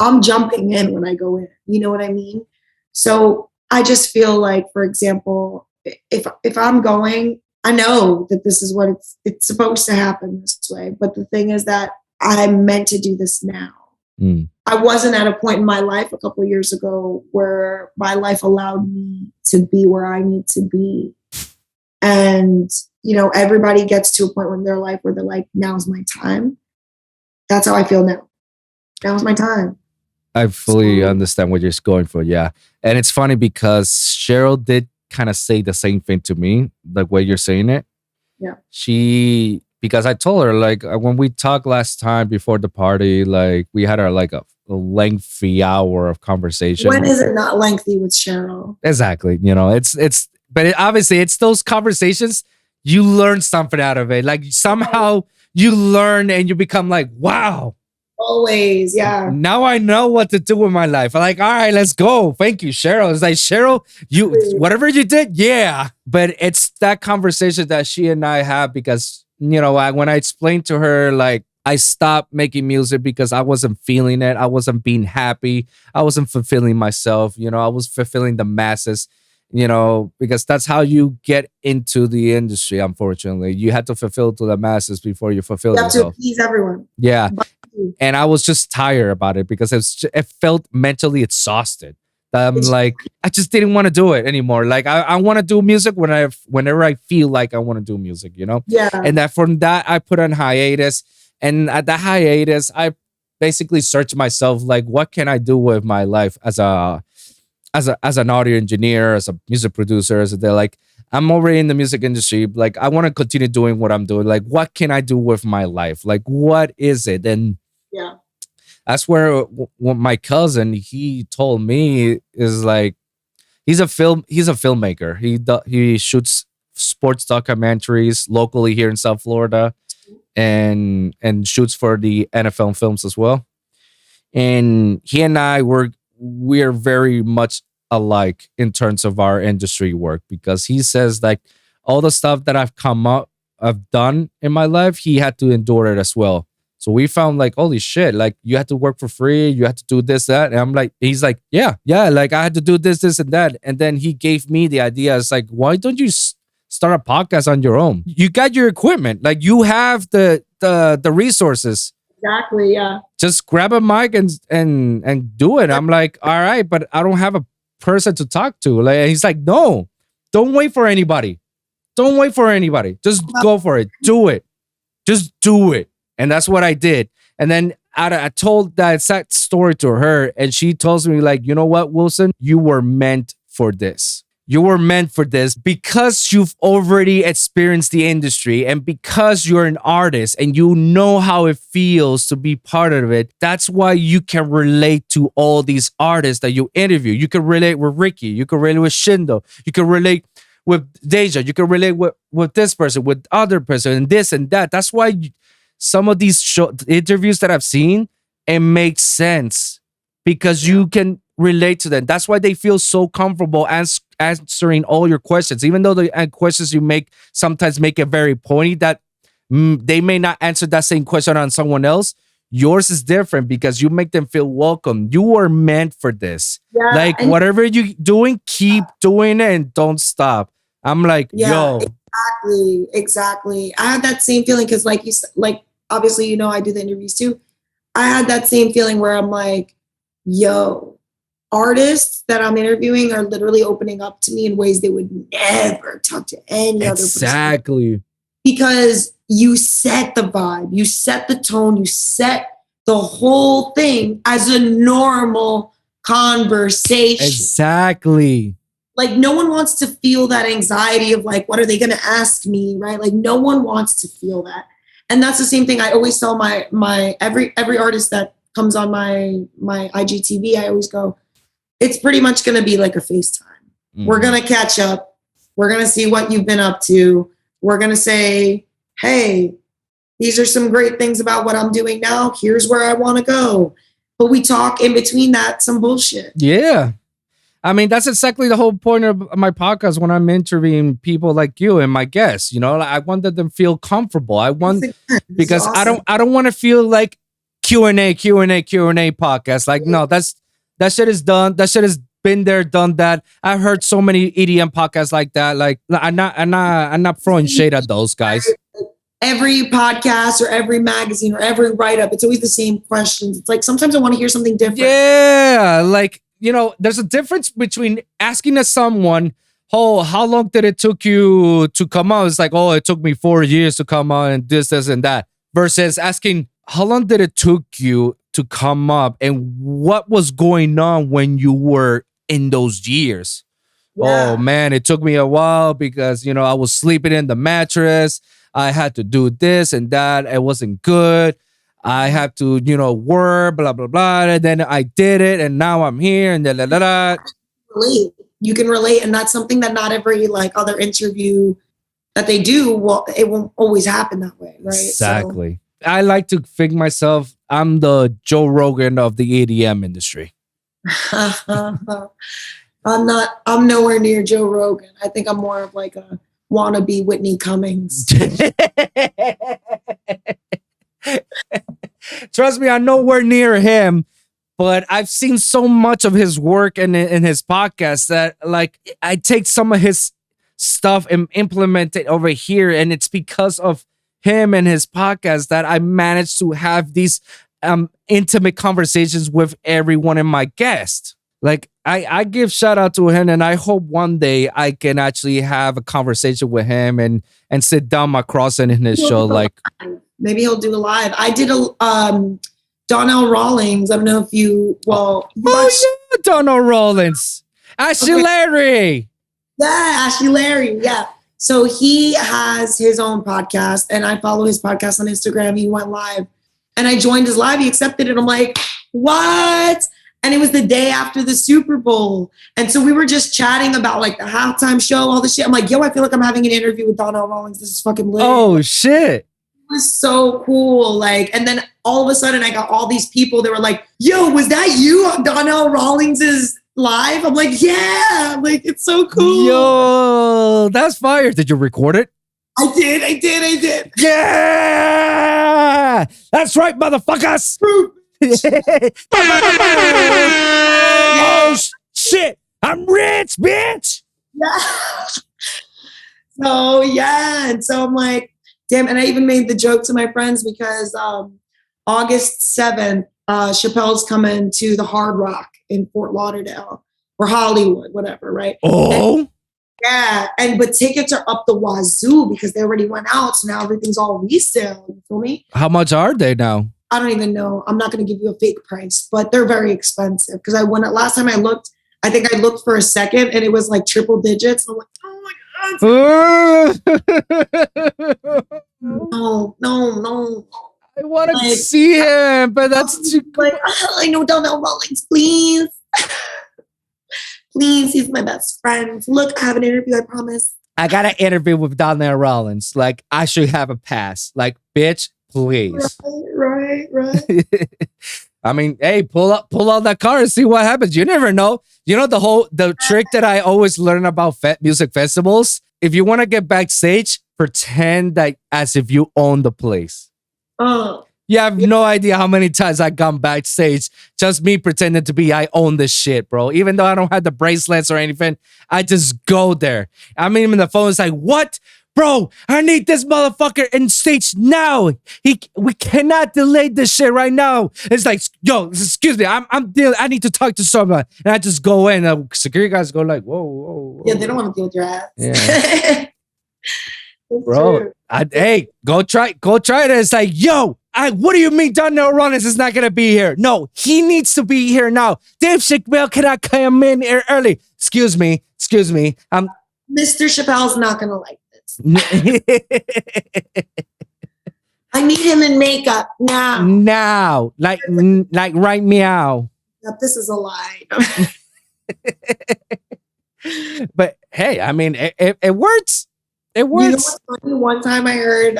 I'm jumping in when I go in. You know what I mean? So I just feel like, for example, if I'm going, I know that this is what it's supposed to happen this way. But the thing is that I'm meant to do this now. I wasn't at a point in my life a couple of years ago where my life allowed me to be where I need to be. And, everybody gets to a point in their life where they're like, now's my time. That's how I feel now. Now's my time. I fully understand what you're going for. Yeah. And it's funny because Cheryl did kind of say the same thing to me, the way you're saying it. Yeah. Because I told her, like, when we talked last time before the party, like, we had a lengthy hour of conversation. When is it not lengthy with Cheryl? Exactly. But obviously it's those conversations, you learn something out of it. Like, somehow you learn and you become like, wow. Always, yeah. Now I know what to do with my life. I'm like, all right, let's go. Thank you, Cheryl. It's like, Cheryl, whatever you did, yeah. But it's that conversation that she and I have because, when I explained to her, like, I stopped making music because I wasn't feeling it. I wasn't being happy. I wasn't fulfilling myself. I was fulfilling the masses, because that's how you get into the industry, unfortunately. You had to fulfill to the masses before you fulfill yourself. You have to appease everyone. Yeah. And I was just tired about it because it felt mentally exhausted. I'm like, I just didn't want to do it anymore. Like, I want to do music whenever I feel like I want to do music, Yeah. And that from that, I put on hiatus. And at the hiatus, I basically searched myself, like, what can I do with my life as an audio engineer, as a music producer? They're like, I'm already in the music industry. Like, I want to continue doing what I'm doing. Like, what can I do with my life? Like, what is it? And yeah. That's where my cousin, he told me, is like, he's a filmmaker. He shoots sports documentaries locally here in South Florida, and shoots for the NFL films as well. And he and I we're very much alike in terms of our industry work, because he says, like, all the stuff that I've done in my life, he had to endure it as well. So we found, like, holy shit, like, you had to work for free, you had to do this, that. And I'm like, he's like, yeah, like, I had to do this, and that. And then he gave me the idea. It's like, why don't you start a podcast on your own? You got your equipment, like, you have the resources. Exactly, yeah. Just grab a mic and do it. I'm like, all right, but I don't have a person to talk to. Like, he's like, no, don't wait for anybody. Don't wait for anybody. Just go for it. Do it. Just do it. And that's what I did. And then I told that exact story to her, and she tells me, like, you know what, Wilson, you were meant for this. You were meant for this because you've already experienced the industry, and because you're an artist and you know how it feels to be part of it. That's why you can relate to all these artists that you interview. You can relate with Ricky. You can relate with Shindo. You can relate with Deja. You can relate with this person, with other person, and this and that. That's why some of these interviews that I've seen, it makes sense because you can relate to them. That's why they feel so comfortable answering all your questions, even though the questions you sometimes make it very pointy, that they may not answer that same question on someone else. Yours is different because you make them feel welcome. You are meant for this. Yeah, like, whatever you're doing, keep doing it and don't stop. I'm like, yo. Exactly. I had that same feeling because, like you said, like, obviously, I do the interviews too. I had that same feeling where I'm like, yo, artists that I'm interviewing are literally opening up to me in ways they would never talk to any other person. Exactly. Because you set the vibe, you set the tone, you set the whole thing as a normal conversation. Exactly. Like no one wants to feel that anxiety of like, what are they going to ask me, right? Like no one wants to feel that. And that's the same thing I always tell my every artist that comes on my IGTV, I always go, it's pretty much going to be like a FaceTime. We're going to catch up. We're going to see what you've been up to. We're going to say, hey, these are some great things about what I'm doing now. Here's where I want to go. But we talk in between that, some bullshit. Yeah. I mean, that's exactly the whole point of my podcast when I'm interviewing people like you and my guests. You know, I want them to feel comfortable. I want because awesome. I don't want to feel like Q&A podcast. Like, no, that shit is done. That shit has been there, done that. I've heard so many EDM podcasts like that. Like, I'm not throwing shade at those guys. Every podcast or every magazine or every write-up, it's always the same questions. It's like sometimes I want to hear something different. Yeah, like, you know, there's a difference between asking someone, oh, how long did it took you to come out? It's like, oh, it took me 4 years to come out and this, and that. Versus asking, how long did it took you to come up and what was going on when you were in those years? Yeah. Oh, man, it took me a while because, you know, I was sleeping in the mattress. I had to do this and that. It wasn't good. I have to, you know, work, blah, blah, blah. And then I did it and now I'm here and da, da, da, da. You can relate. And that's something that not every like other interview that they do, well, it won't always happen that way, right? Exactly. So, I like to think myself, I'm the Joe Rogan of the EDM industry. I'm nowhere near Joe Rogan. I think I'm more of like a wannabe Whitney Cummings. Trust me, I'm nowhere near him, but I've seen so much of his work and in his podcast that like I take some of his stuff and implement it over here. And it's because of him and his podcast that I managed to have these intimate conversations with everyone in my guest. Like I give shout out to him, and I hope one day I can actually have a conversation with him and sit down my cross in his show. Like maybe he'll do a live. I did a Donnell Rawlings. I don't know if you yeah, Donnell Rawlings, Ashley Larry. Yeah, Ashley Larry. Yeah. So he has his own podcast, and I follow his podcast on Instagram. He went live, and I joined his live. He accepted it. I'm like, what? And it was the day after the Super Bowl. And so we were just chatting about like the halftime show, all the shit. I'm like, yo, I feel like I'm having an interview with Donnell Rawlings. This is fucking lit. Oh, shit. It was so cool. Like, and then all of a sudden I got all these people that were like, yo, was that you on Donnell Rawlings's live? I'm like, yeah. Like, it's so cool. Yo, that's fire. Did you record it? I did. Yeah. That's right, motherfuckers. Oh shit! I'm rich, bitch. Yeah. So yeah, and so I'm like, damn. And I even made the joke to my friends because August 7th, Chappelle's coming to the Hard Rock in Fort Lauderdale or Hollywood, whatever, right? Oh. But tickets are up the wazoo because they already went out, so now everything's all resale. You feel me? How much are they now? I don't even know. I'm not going to give you a fake price, but they're very expensive. Because last time I looked, I think I looked for a second and it was like triple digits. I'm like, oh my God. No. I want to see him, but that's too like, I know Donnell Rawlings, please. Please, he's my best friend. Look, I have an interview, I promise. I got an interview with Donnell Rawlings. Like, I should have a pass. Like, bitch, please. Right. I mean, hey, pull out that car and see what happens. You never know. You know the trick that I always learn about music festivals. If you want to get backstage, pretend that as if you own the place. Oh. You have no idea how many times I've gone backstage. Just me pretending to be I own this shit, bro. Even though I don't have the bracelets or anything, I just go there. I mean, the phone is like, what? bro, I need this motherfucker in stage now. We cannot delay this shit right now. It's like, yo, excuse me, I need to talk to someone. And I just go in. Security guys go like, whoa. Yeah, they don't want to deal with your ass. Yeah. Bro, True. hey, go try it. It's like, yo, what do you mean Donnell Rollins is not gonna be here? No, he needs to be here now. Dave Chappelle cannot come in here early. Excuse me. Mr. Chappelle's not gonna like this. I need him in makeup now. Now, like right meow. This is a lie. But hey, I mean, it works. It works. You know what's funny? One time I heard,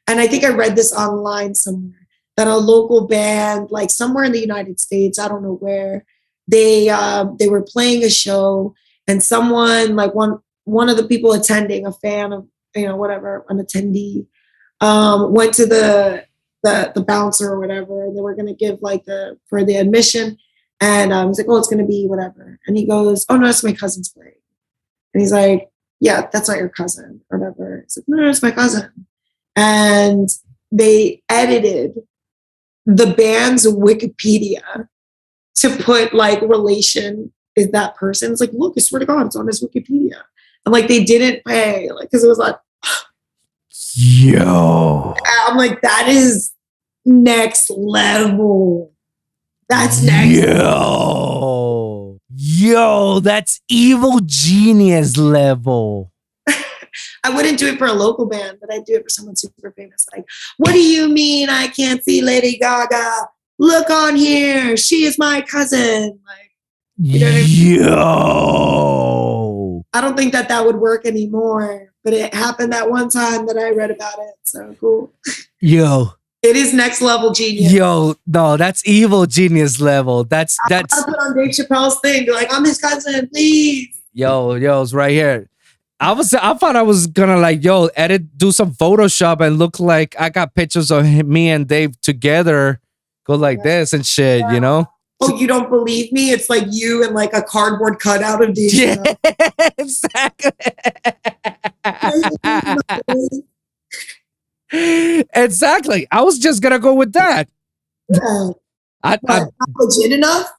and I think I read this online somewhere, that a local band, like somewhere in the United States, I don't know where, they were playing a show, and someone, like one of the people attending, a fan of, whatever, an attendee, went to the bouncer or whatever, and they were gonna give for the admission, and he's like, oh, it's gonna be whatever, and he goes, oh no, that's my cousin's playing, and he's like, yeah, that's not your cousin or whatever. It's like, no, it's my cousin. And they edited the band's Wikipedia to put like relation is that person. It's like, look, I swear to God, it's on his Wikipedia. And like they didn't pay, like, because it was like, yo. I'm like, that is next level. That's next level. Yo, that's evil genius level. I wouldn't do it for a local band, but I'd do it for someone super famous. Like, what do you mean I can't see Lady Gaga? Look on here. She is my cousin. Like, you know what I mean? Yo. I don't think that would work anymore, but it happened that one time that I read about it. So cool. Yo. It is next level genius. Yo, no, that's evil genius level. That's I put on Dave Chappelle's thing. Be like, I'm his cousin, please. Yo, it's right here. I thought I was gonna like, do some Photoshop and look like I got pictures of me and Dave together, go like this and shit, you know? Oh, you don't believe me? It's like you and like a cardboard cutout of Dave. Yeah, exactly. Exactly. I was just gonna go with that. Yeah. I legit enough.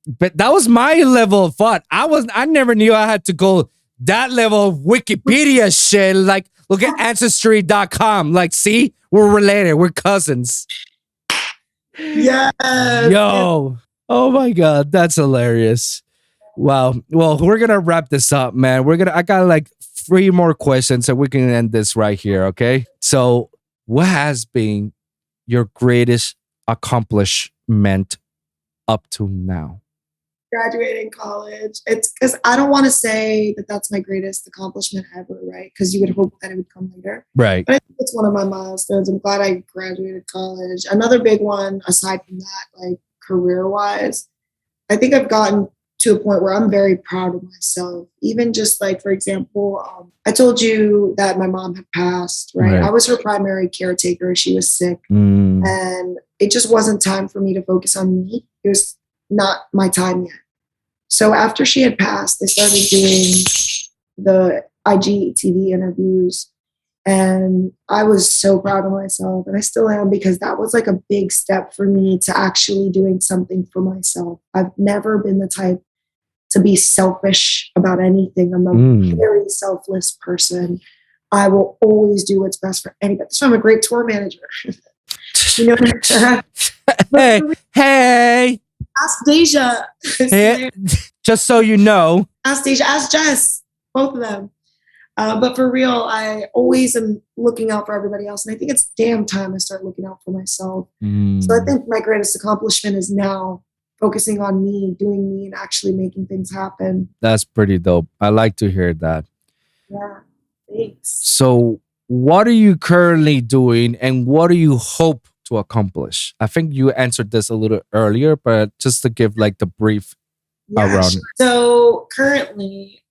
But that was my level of fun. I never knew I had to go that level of Wikipedia shit. Like, look at Ancestry.com. Like, see, we're related. We're cousins. Yes. Yo. Oh my God. That's hilarious. Wow. Well, we're gonna wrap this up, man. I got like 3 more questions and we can end this right here, okay? So, what has been your greatest accomplishment up to now? Graduating college. It's because I don't want to say that that's my greatest accomplishment ever, right? Because you would hope that it would come later. Right. But I think it's one of my milestones. I'm glad I graduated college. Another big one, aside from that, like career-wise, I think I've gotten to a point where I'm very proud of myself. Even just like, for example, I told you that my mom had passed, right? I was her primary caretaker. She was sick. And it just wasn't time for me to focus on me. It was not my time yet. So after she had passed, I started doing the IGTV interviews. And I was so proud of myself. And I still am, because that was like a big step for me to actually doing something for myself. I've never been the type to be selfish about anything. I'm a very selfless person. I will always do what's best for anybody. So I'm a great tour manager. You know, hey. Ask Deja. Hey, just so you know. Ask Deja. Ask Jess. Both of them. But for real, I always am looking out for everybody else. And I think it's damn time I start looking out for myself. So I think my greatest accomplishment is now focusing on me, doing me, and actually making things happen. That's pretty dope. I like to hear that. Yeah, thanks. So what are you currently doing and what do you hope to accomplish? I think you answered this a little earlier, but just to give like the brief around it. So currently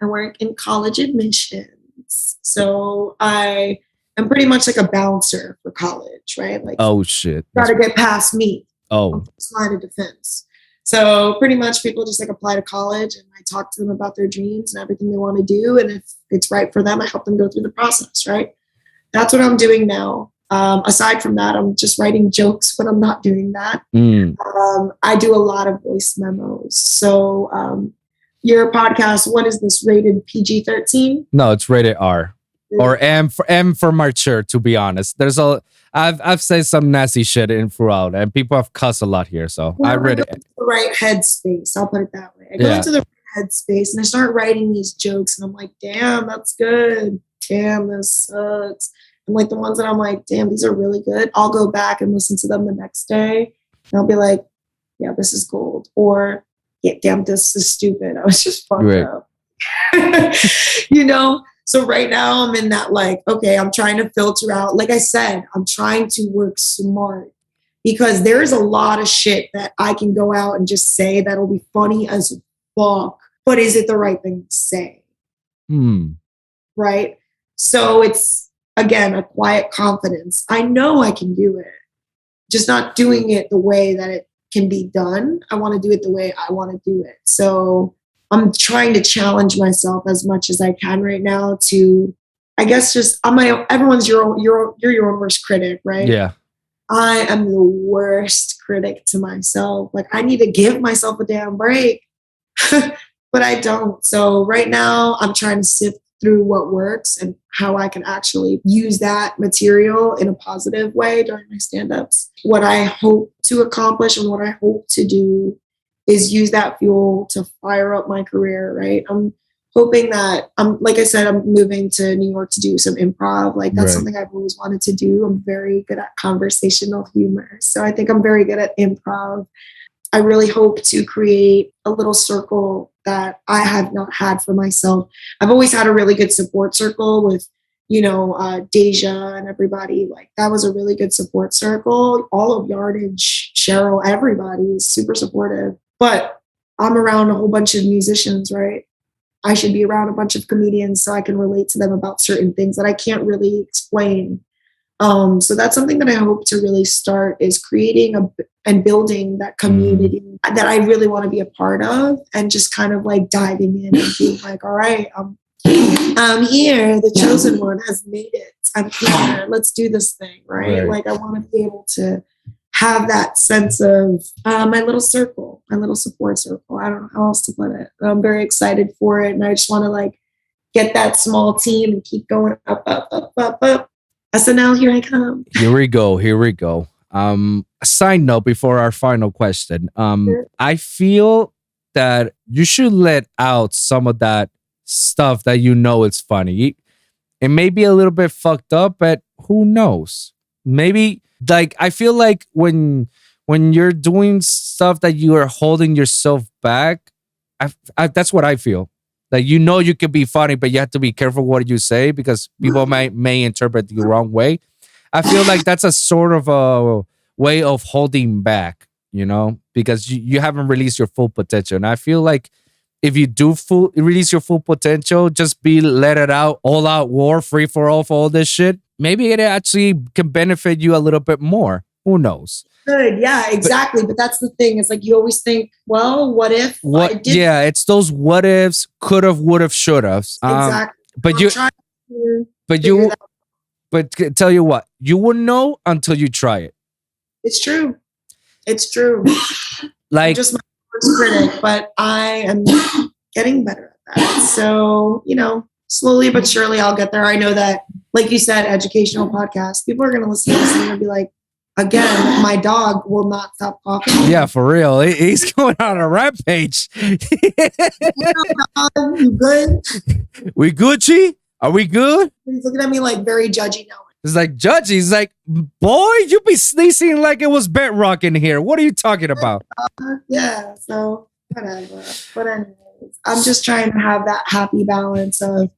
I work in college admissions. So I am pretty much like a bouncer for college, right? Like, oh shit. Got to get past me. Oh. Line of defense. So pretty much people just like apply to college and I talk to them about their dreams and everything they want to do. And if it's right for them, I help them go through the process, right? That's what I'm doing now. Aside from that, I'm just writing jokes when I'm not doing that. I do a lot of voice memos. So your podcast, what is this, rated PG-13? No, it's rated R. Or M for mature, to be honest. I've said some nasty shit in throughout, and people have cussed a lot here, so I read it. The right headspace, I'll put it that way. I go into the right headspace and I start writing these jokes, and I'm like, damn, that's good. Damn, this sucks. And like the ones that I'm like, damn, these are really good. I'll go back and listen to them the next day, and I'll be like, yeah, this is gold. Or, yeah, damn, this is stupid. I was just fucked up. You know? So right now I'm in that like, okay, I'm trying to filter out. Like I said, I'm trying to work smart because there's a lot of shit that I can go out and just say that'll be funny as fuck. But is it the right thing to say? Right? So it's, again, a quiet confidence. I know I can do it. Just not doing it the way that it can be done. I want to do it the way I want to do it. So I'm trying to challenge myself as much as I can right now to, I guess, just everyone's you're your own worst critic, right? Yeah. I am the worst critic to myself. Like I need to give myself a damn break, but I don't. So right now I'm trying to sift through what works and how I can actually use that material in a positive way during my stand-ups. What I hope to accomplish and what I hope to do is use that fuel to fire up my career, right? I'm hoping that, like I said, I'm moving to New York to do some improv. Like that's something I've always wanted to do. I'm very good at conversational humor. So I think I'm very good at improv. I really hope to create a little circle that I have not had for myself. I've always had a really good support circle with, Deja and everybody. Like that was a really good support circle. All of Yardij, Cheryl, everybody is super supportive. But I'm around a whole bunch of musicians, right? I should be around a bunch of comedians so I can relate to them about certain things that I can't really explain. So that's something that I hope to really start is creating and building that community that I really want to be a part of and just kind of like diving in and being like, all right, I'm here. The chosen one has made it. I'm here. Let's do this thing, right? Like I want to be able to have that sense of my little circle, my little support circle. I don't know how else to put it. I'm very excited for it. And I just want to like get that small team and keep going up. SNL, here I come. Here we go. A side note before our final question. I feel that you should let out some of that stuff that it's funny. It may be a little bit fucked up, but who knows? Maybe like I feel like when you're doing stuff that you are holding yourself back, that's what I feel. Like you could be funny, but you have to be careful what you say because people may interpret you the wrong way. I feel like that's a sort of a way of holding back, because you haven't released your full potential. And I feel like if you do release your full potential, just let it out, all out war, free for all this shit. Maybe it actually can benefit you a little bit more. Who knows? Good. Yeah, exactly. But that's the thing. It's like you always think, well, what if? Yeah, it's those what ifs, could have, would have, should have. Exactly. But tell you what, you wouldn't know until you try it. It's true. Like I'm just my worst critic, but I am getting better at that. So, slowly but surely I'll get there. I know that, like you said, educational podcast, people are going to listen to this and they'll be like, again, my dog will not stop talking. Yeah, for real. He's going on a rampage. You good? We Gucci? Are we good? He's looking at me like very judgy now. It's like, judgy. He's like, boy, you be sneezing like it was bedrock in here. What are you talking about? Yeah, so whatever. But anyways, I'm just trying to have that happy balance of,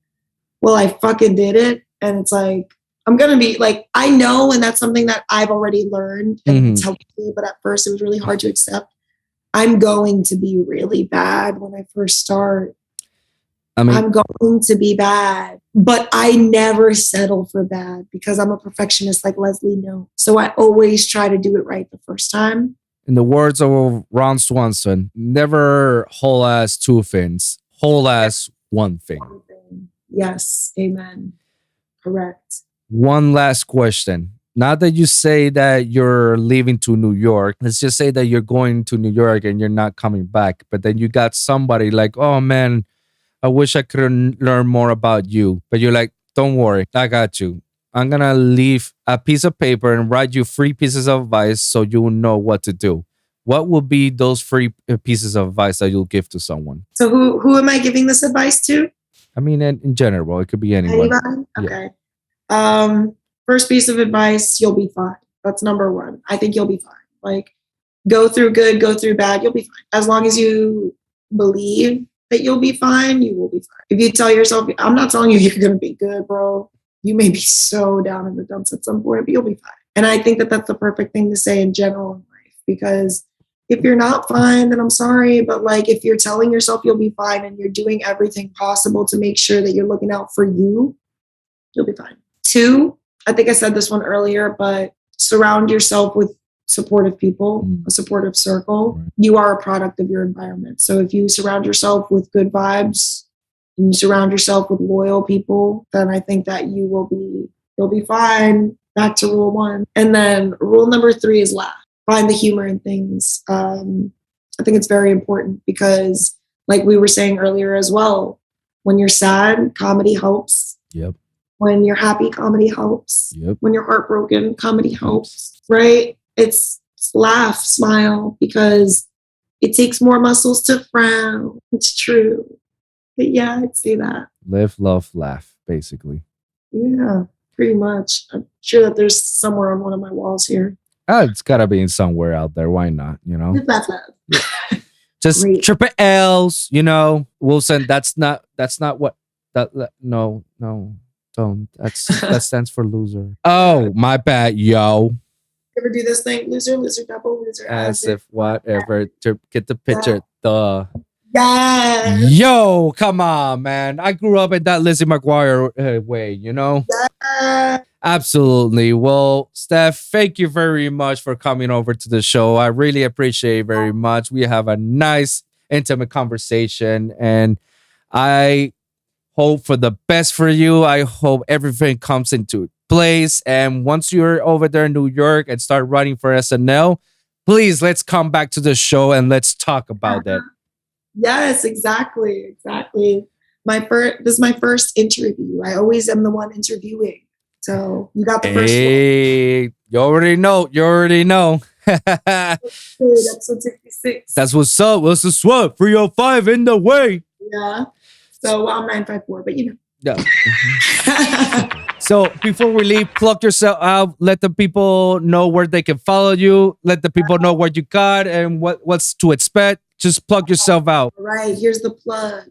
well, I fucking did it. And it's like, I'm going to be like, I know, and that's something that I've already learned and it's helped me, but at first it was really hard to accept. I'm going to be really bad when I first start. I'm going to be bad, but I never settle for bad because I'm a perfectionist like Leslie knows. So I always try to do it right the first time. In the words of Ron Swanson, never whole ass two things, whole ass one thing. Yes, amen. Correct. One last question. Now that you say that you're leaving to New York, let's just say that you're going to New York and you're not coming back, but then you got somebody like, oh man, I wish I could learn more about you. But you're like, don't worry, I got you. I'm going to leave a piece of paper and write you 3 pieces of advice so you will know what to do. What will be those 3 pieces of advice that you'll give to someone? So who am I giving this advice to? I mean, in general, it could be anyone. Anybody? Okay. First piece of advice, you'll be fine. That's number 1. I think you'll be fine. Like, go through good, go through bad, you'll be fine. As long as you believe that you'll be fine, you will be fine. If you tell yourself, I'm not telling you you're going to be good, bro. You may be so down in the dumps at some point, but you'll be fine. And I think that that's the perfect thing to say in general in life, because if you're not fine, then I'm sorry. But like, if you're telling yourself you'll be fine and you're doing everything possible to make sure that you're looking out for you, you'll be fine. 2, I think I said this one earlier, but surround yourself with supportive people, a supportive circle. You are a product of your environment. So if you surround yourself with good vibes and you surround yourself with loyal people, then I think that you'll be fine. Back to rule 1. And then rule number 3 is laugh. Find the humor in things. I think it's very important because, like we were saying earlier as well, when you're sad, comedy helps. Yep. When you're happy, comedy helps. Yep. When you're heartbroken, comedy helps, right? It's laugh, smile, because it takes more muscles to frown. It's true. But yeah, I'd say that. Live, love, laugh, basically. Yeah, pretty much. I'm sure that there's somewhere on one of my walls here. It's gotta be in somewhere out there. Why not? You know, Live, laugh, love. just Great. triple L's. You know, Wilson. That's not what that. No, don't. That stands for loser. Oh, my bad, yo. Ever do this thing? Loser, loser, double, loser. As if whatever to get the picture. Duh. Yeah. Yo, come on, man. I grew up in that Lizzie McGuire way, you know? Yeah. Absolutely. Well, Steph, thank you very much for coming over to the show. I really appreciate it very much. We have a nice, intimate conversation, and I hope for the best for you. I hope everything comes into place. And once you're over there in New York and start writing for SNL, please, let's come back to the show and let's talk about that. Yes, exactly. This is my first interview. I always am the one interviewing. So you got the first one. Hey, you already know. Good, episode 66. That's what's up. What's the swap? 305 in the way. Yeah. So I'm 954, but you know. Yeah. So before we leave, plug yourself out. Let the people know where they can follow you. Let the people know what you got and what's to expect. Just plug yourself out. All right, here's the plug.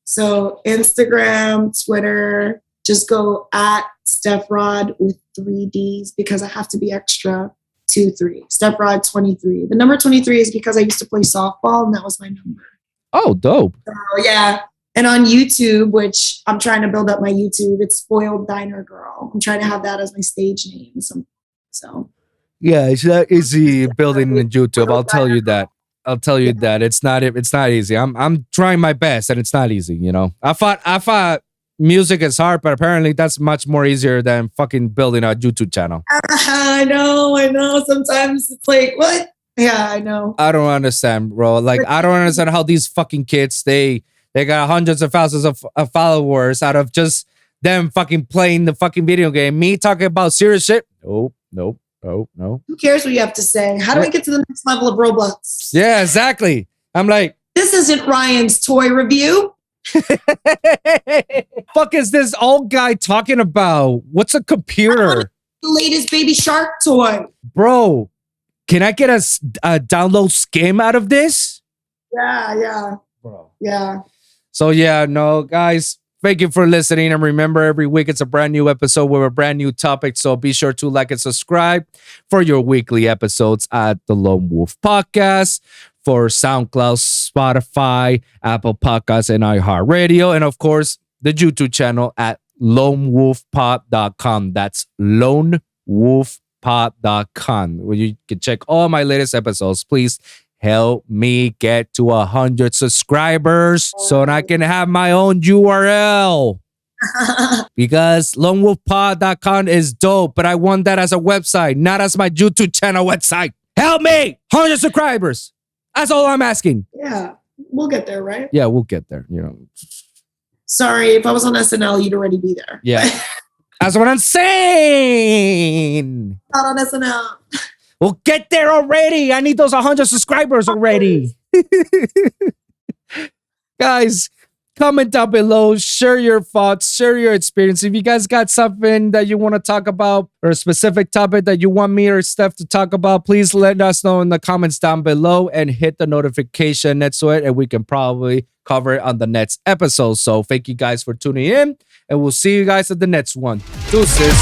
So Instagram, Twitter, just go at Steph Roddd with 3 Ds because I have to be extra. 23. Steph Roddd 23. The number 23 is because I used to play softball and that was my number. Oh, dope. So yeah. And on YouTube, which I'm trying to build up my YouTube, it's Spoiled Diner Girl. I'm trying to have that as my stage name. So yeah, it's not easy building in YouTube. I'll tell you that. It's not easy. I'm trying my best and it's not easy, you know. I thought music is hard, but apparently that's much more easier than fucking building a YouTube channel. I know. Sometimes it's like, what? Yeah, I know. I don't understand, bro. Like, I don't understand how these fucking kids, they got hundreds of thousands of followers out of just them fucking playing the fucking video game. Me talking about serious shit. Nope. Who cares what you have to say? How do we get to the next level of Roblox? Yeah, exactly. I'm like, this isn't Ryan's toy review. Fuck is this old guy talking about? What's a computer? The latest Baby Shark toy. Bro, can I get a download skim out of this? Yeah. Bro. Yeah. So yeah, no, guys, thank you for listening. And remember, every week it's a brand new episode with a brand new topic. So be sure to like and subscribe for your weekly episodes at the Lone Wolv Podcast, for SoundCloud, Spotify, Apple Podcasts, and iHeartRadio. And of course, the YouTube channel at lonewolfpod.com. That's lonewolfpod.com. longwolfpod.com, where you can check all my latest episodes. Please help me get to 100 subscribers so that I can have my own URL. Because longwolfpod.com is dope, but I want that as a website, not as my YouTube channel website. Help me! 100 subscribers. That's all I'm asking. Yeah, we'll get there, right? Yeah, we'll get there. Sorry, if I was on SNL, you'd already be there. Yeah. That's what I'm saying. Not on SNL. We'll get there already. I need those 100 subscribers already. Guys, comment down below. Share your thoughts. Share your experience. If you guys got something that you want to talk about or a specific topic that you want me or Steph to talk about, please let us know in the comments down below and hit the notification next to it, and we can probably cover it on the next episode. So thank you guys for tuning in, and we'll see you guys at the next one. Deuces.